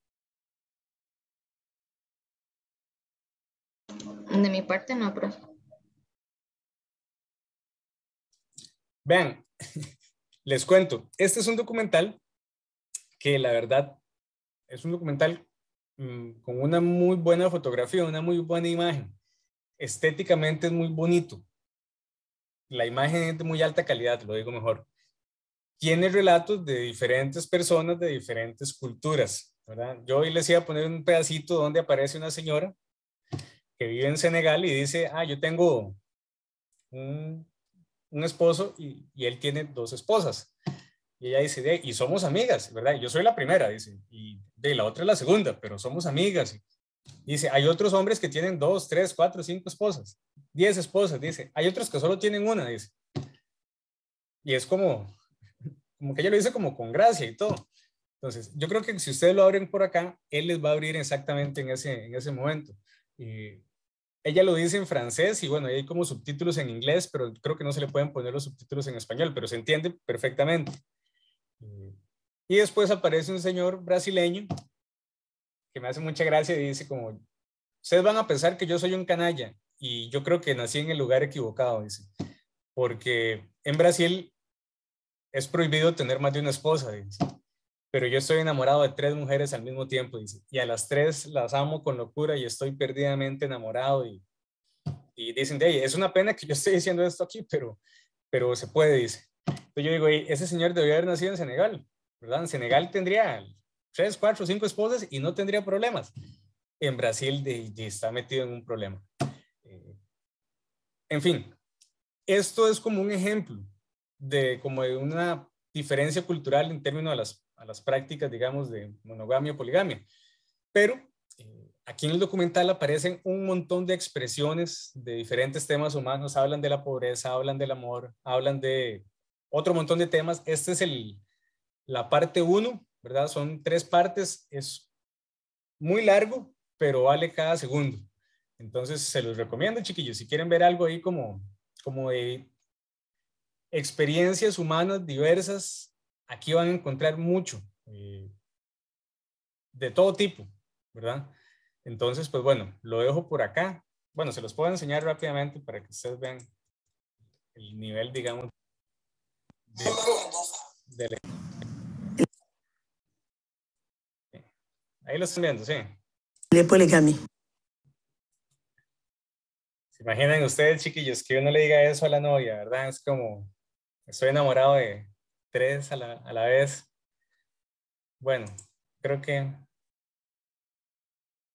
Speaker 4: De mi parte no, profe.
Speaker 1: Vean, les cuento, este es un documental que la verdad es un documental con una muy buena fotografía, una muy buena imagen. Estéticamente es muy bonito. La imagen es de muy alta calidad, lo digo mejor. Tiene relatos de diferentes personas de diferentes culturas, ¿verdad? Yo hoy les iba a poner un pedacito donde aparece una señora que vive en Senegal y dice, yo tengo un esposo y él tiene 2 esposas. Y ella dice, y somos amigas, ¿verdad? Yo soy la primera, dice, y la otra es la segunda, pero somos amigas. Y dice, hay otros hombres que tienen 2, 3, 4, 5 esposas, 10 esposas, dice. Hay otros que solo tienen una, dice. Y es como que ella lo dice como con gracia y todo. Entonces, yo creo que si ustedes lo abren por acá, él les va a abrir exactamente en ese momento. Ella lo dice en francés y bueno, hay como subtítulos en inglés, pero creo que no se le pueden poner los subtítulos en español, pero se entiende perfectamente. Y después aparece un señor brasileño que me hace mucha gracia y dice como, ustedes van a pensar que yo soy un canalla y yo creo que nací en el lugar equivocado, dice, porque en Brasil es prohibido tener más de una esposa, dice, pero yo estoy enamorado de 3 mujeres al mismo tiempo, dice, y a las 3 las amo con locura y estoy perdidamente enamorado y dicen, es una pena que yo esté diciendo esto aquí, pero se puede, dice. Entonces yo digo, ese señor debió haber nacido en Senegal, ¿verdad? En Senegal tendría 3, 4, 5 esposas y no tendría problemas. En Brasil está metido en un problema. En fin, esto es como un ejemplo de una diferencia cultural en términos a las prácticas, digamos, de monogamia o poligamia. Pero aquí en el documental aparecen un montón de expresiones de diferentes temas humanos, hablan de la pobreza, hablan del amor, hablan de otro montón de temas. Esta es la parte 1, ¿verdad? Son 3 partes, es muy largo, pero vale cada segundo. Entonces, se los recomiendo, chiquillos, si quieren ver algo ahí como de experiencias humanas diversas, aquí van a encontrar mucho, de todo tipo, ¿verdad? Entonces, pues bueno, lo dejo por acá. Bueno, se los puedo enseñar rápidamente para que ustedes vean el nivel, digamos, de ahí lo están viendo, sí.
Speaker 18: Le poligamia.
Speaker 1: ¿Se imaginan ustedes, chiquillos, que uno le diga eso a la novia, verdad? Es como, estoy enamorado de 3 a la vez. Bueno, creo que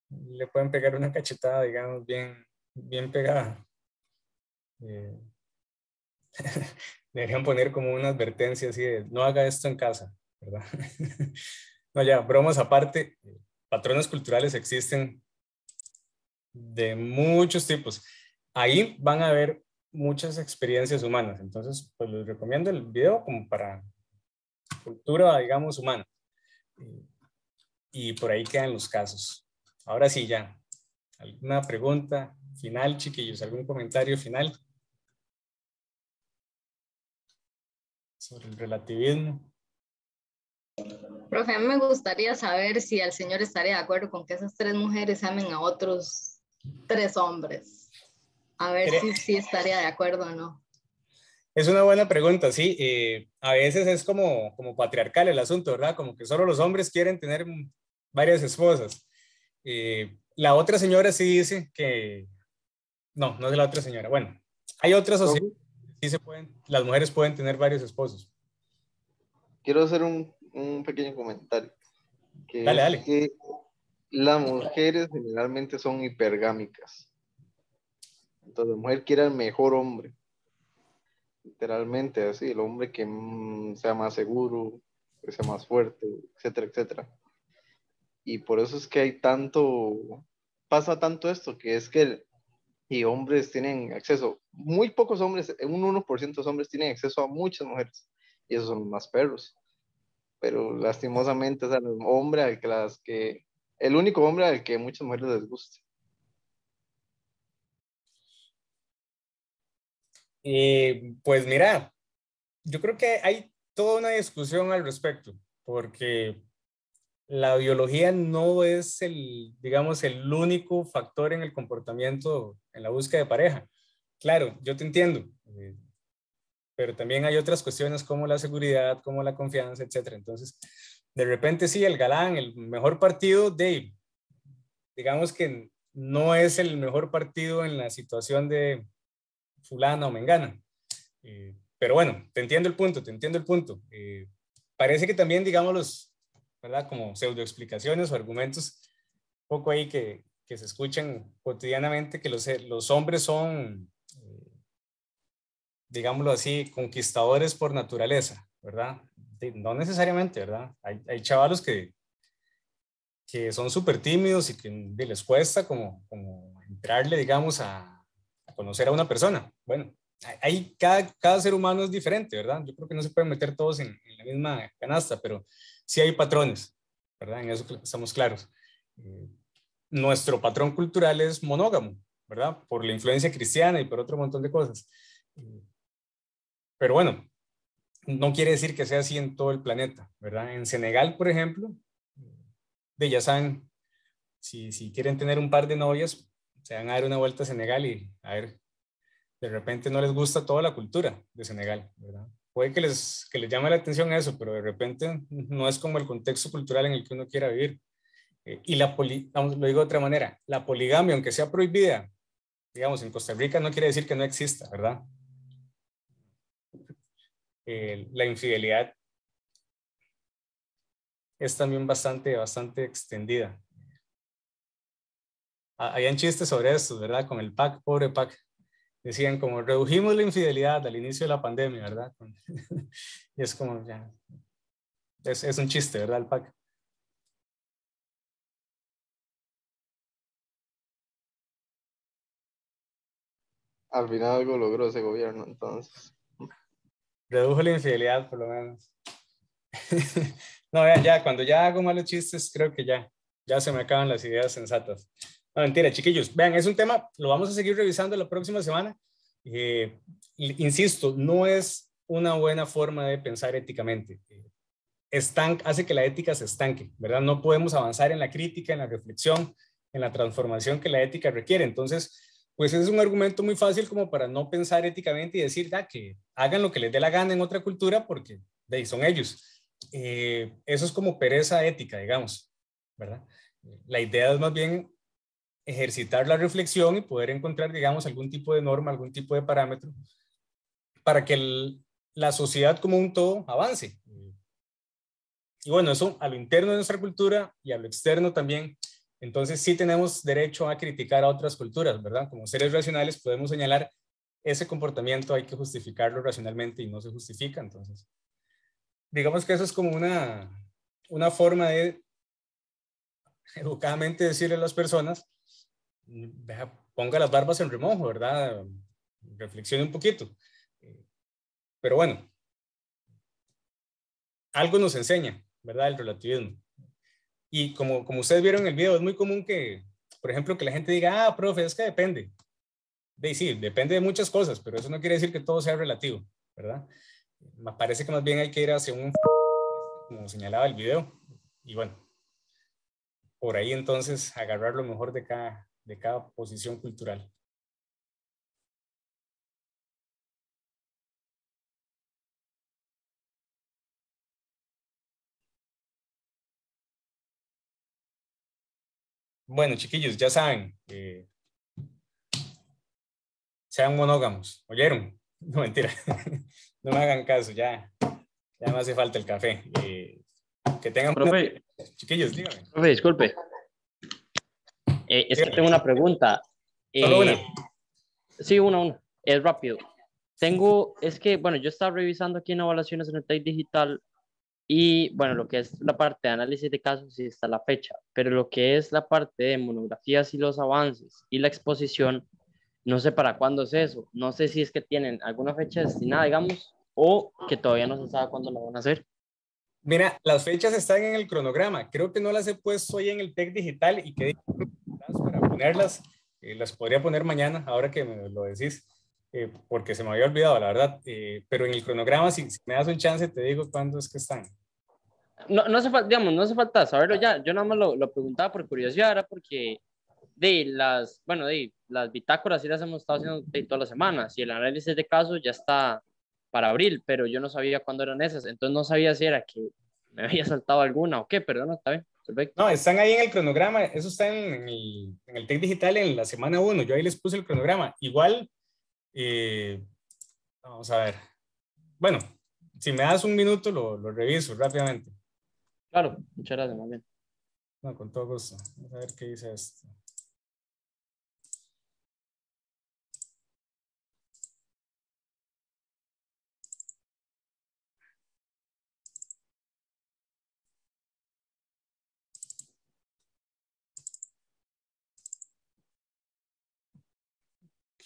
Speaker 1: le pueden pegar una cachetada, digamos, bien pegada. Deberían poner como una advertencia así de, no haga esto en casa, ¿verdad? No, ya, bromas aparte, patrones culturales existen de muchos tipos. Ahí van a ver muchas experiencias humanas. Entonces, pues les recomiendo el video como para cultura, digamos, humana. Y por ahí quedan los casos. Ahora sí, ya. ¿Alguna pregunta final, chiquillos? ¿Algún comentario final sobre el relativismo?
Speaker 4: Profe, a mí me gustaría saber si el señor estaría de acuerdo con que esas 3 mujeres amen a otros 3 hombres. A ver si estaría de acuerdo o no.
Speaker 1: Es una buena pregunta, sí. A veces es como patriarcal el asunto, ¿verdad? Como que solo los hombres quieren tener varias esposas. La otra señora sí dice que... No es la otra señora. Bueno, hay otras sociedades que sí las mujeres pueden tener varios esposos.
Speaker 10: Quiero hacer un pequeño comentario.
Speaker 1: Dale.
Speaker 10: Que las mujeres generalmente son hipergámicas. Entonces, la mujer quiere al mejor hombre. Literalmente así, el hombre que sea más seguro, que sea más fuerte, etcétera, etcétera. Y por eso es que pasa tanto esto, que es que y hombres tienen acceso, muy pocos hombres, un 1% de los hombres tienen acceso a muchas mujeres, y esos son los más perros. Pero lastimosamente es el hombre el único hombre al que muchas mujeres les gusta.
Speaker 1: Pues mira, yo creo que hay toda una discusión al respecto, porque la biología no es digamos, el único factor en el comportamiento en la búsqueda de pareja. Claro, yo te entiendo, pero también hay otras cuestiones como la seguridad, como la confianza, etcétera. Entonces, de repente sí, el galán, el mejor partido, digamos que no es el mejor partido en la situación de fulana o mengana. Pero bueno, te entiendo el punto. Parece que también, digamos, ¿verdad? Como pseudoexplicaciones o argumentos un poco ahí que se escuchan cotidianamente, que los hombres son, digámoslo así, conquistadores por naturaleza, ¿verdad? No necesariamente, ¿verdad? Hay chavalos que son súper tímidos y que les cuesta como entrarle, digamos, a conocer a una persona. Bueno, cada ser humano es diferente, ¿verdad? Yo creo que no se pueden meter todos en la misma canasta, pero sí hay patrones, ¿verdad? En eso estamos claros. Nuestro patrón cultural es monógamo, ¿verdad? Por la influencia cristiana y por otro montón de cosas. Pero bueno, no quiere decir que sea así en todo el planeta, ¿verdad? En Senegal, por ejemplo, ya saben, si quieren tener un par de novias, se van a dar una vuelta a Senegal y a ver, de repente no les gusta toda la cultura de Senegal, ¿verdad? Puede que les llame la atención eso, pero de repente no es como el contexto cultural en el que uno quiera vivir. Y vamos, lo digo de otra manera, la poligamia, aunque sea prohibida, digamos, en Costa Rica no quiere decir que no exista, ¿verdad? La infidelidad es también bastante extendida. Habían chistes sobre esto, ¿verdad? Con el PAC, pobre PAC. Decían como, redujimos la infidelidad al inicio de la pandemia, ¿verdad? Y es como, ya, es un chiste, ¿verdad? El PAC.
Speaker 10: Al final algo logró ese gobierno, entonces.
Speaker 1: Redujo la infidelidad, por lo menos. No, ya, cuando ya hago malos chistes, creo que ya se me acaban las ideas sensatas. No, mentira, chiquillos. Vean, es un tema, lo vamos a seguir revisando la próxima semana. Insisto, no es una buena forma de pensar éticamente. Hace que la ética se estanque, ¿verdad? No podemos avanzar en la crítica, en la reflexión, en la transformación que la ética requiere. Entonces, pues es un argumento muy fácil como para no pensar éticamente y decir que hagan lo que les dé la gana en otra cultura porque de ahí son ellos. Eso es como pereza ética, digamos, ¿verdad? La idea es más bien ejercitar la reflexión y poder encontrar, digamos, algún tipo de norma, algún tipo de parámetro para que la sociedad como un todo avance. Y bueno, eso a lo interno de nuestra cultura y a lo externo también. Entonces sí tenemos derecho a criticar a otras culturas, ¿verdad? Como seres racionales podemos señalar ese comportamiento, hay que justificarlo racionalmente y no se justifica. Entonces, digamos que eso es como una forma de educadamente decirle a las personas, ponga las barbas en remojo, ¿verdad? Reflexione un poquito. Pero bueno, algo nos enseña, ¿verdad? El relativismo. Y como ustedes vieron en el video, es muy común que, por ejemplo, que la gente diga, profe, es que depende. Sí, depende de muchas cosas, pero eso no quiere decir que todo sea relativo, ¿verdad? Me parece que más bien hay que ir hacia como señalaba el video. Y bueno, por ahí entonces agarrar lo mejor de cada posición cultural. Bueno, chiquillos, ya saben, sean monógamos, ¿oyeron? No, mentira, no me hagan caso, ya me hace falta el café. Que tengan...
Speaker 5: Profe,
Speaker 1: chiquillos, díganme.
Speaker 5: Profe, disculpe. Es que tengo una pregunta.
Speaker 1: ¿Solo una?
Speaker 5: Sí, una. Es rápido. Es que, bueno, yo estaba revisando aquí en evaluaciones en el TEC Digital y, bueno, lo que es la parte de análisis de casos sí está la fecha, pero lo que es la parte de monografías y los avances y la exposición, no sé para cuándo es eso. No sé si es que tienen alguna fecha destinada, digamos, o que todavía no se sabe cuándo lo van a hacer.
Speaker 1: Mira, las fechas están en el cronograma. Creo que no las he puesto hoy en el TEC Digital y que para ponerlas, las podría poner mañana, ahora que me lo decís, porque se me había olvidado, la verdad. Pero en el cronograma, si me das un chance, te digo cuándo es que están.
Speaker 5: No hace falta, digamos, no hace falta saberlo ya. Yo nada más lo preguntaba por curiosidad, era porque las bitácoras sí las hemos estado haciendo todas las semanas y el análisis de casos ya está para abril, pero yo no sabía cuándo eran esas, entonces no sabía si era que me había saltado alguna o qué, pero no, está bien, perfecto.
Speaker 1: No, están ahí en el cronograma, eso está en el TEC Digital en la semana 1, yo ahí les puse el cronograma. Igual, vamos a ver, bueno, si me das un minuto lo reviso rápidamente.
Speaker 5: Claro, muchas gracias, más bien.
Speaker 1: No, con todo gusto, vamos a ver qué dice esto.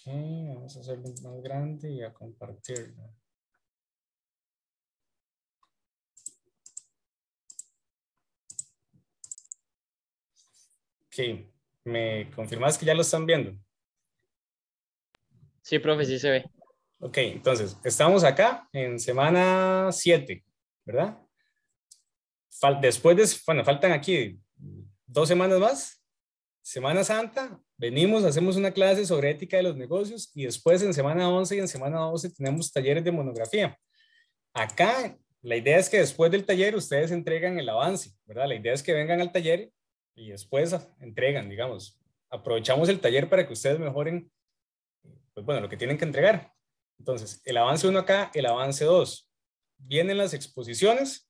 Speaker 1: Ok, vamos a hacerlo más grande y a compartirlo. Ok, ¿me confirmas que ya lo están viendo?
Speaker 5: Sí, profe, sí se ve.
Speaker 1: Ok, entonces, estamos acá en semana 7, ¿verdad? Faltan aquí 2 semanas más. Semana Santa, venimos, hacemos una clase sobre ética de los negocios y después en semana 11 y en semana 12 tenemos talleres de monografía. Acá, la idea es que después del taller ustedes entregan el avance, ¿verdad? La idea es que vengan al taller y después entregan, digamos. Aprovechamos el taller para que ustedes mejoren, pues bueno, lo que tienen que entregar. Entonces, el avance 1 acá, el avance 2. Vienen las exposiciones.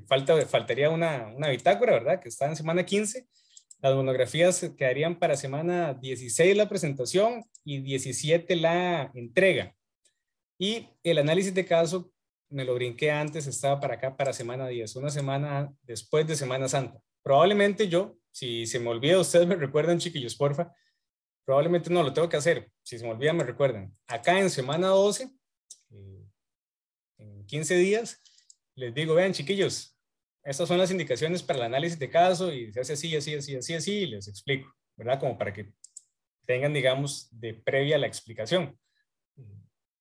Speaker 1: Faltaría una bitácora, ¿verdad? Que está en semana 15. Las monografías quedarían para semana 16 la presentación y 17 la entrega. Y el análisis de caso, me lo brinqué antes, estaba para acá para semana 10, una semana después de Semana Santa. Probablemente yo, si se me olvida, ustedes me recuerdan, chiquillos, porfa. Probablemente no, lo tengo que hacer. Si se me olvida, me recuerdan. Acá en semana 12, en 15 días, les digo, vean, chiquillos, estas son las indicaciones para el análisis de caso y se hace así, así, así, así, así, y les explico, ¿verdad? Como para que tengan, digamos, de previa la explicación.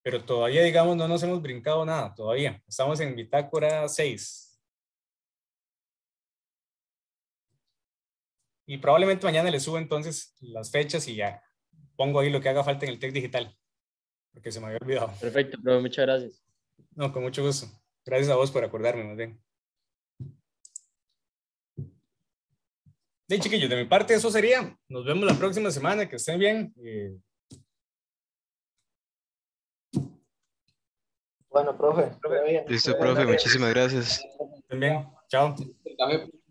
Speaker 1: Pero todavía, digamos, no nos hemos brincado nada, todavía. Estamos en bitácora 6. Y probablemente mañana les subo entonces las fechas y ya pongo ahí lo que haga falta en el TEC digital, porque se me había olvidado.
Speaker 5: Perfecto, profe, muchas gracias.
Speaker 1: No, con mucho gusto. Gracias a vos por acordarme, más bien. Sí, chiquillos, de mi parte eso sería. Nos vemos la próxima semana, que estén bien.
Speaker 6: Bueno, profe.
Speaker 3: Listo, profe, muchísimas gracias.
Speaker 1: Estén bien. Chao.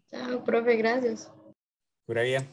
Speaker 4: Chao, profe, gracias.
Speaker 1: Pura vida.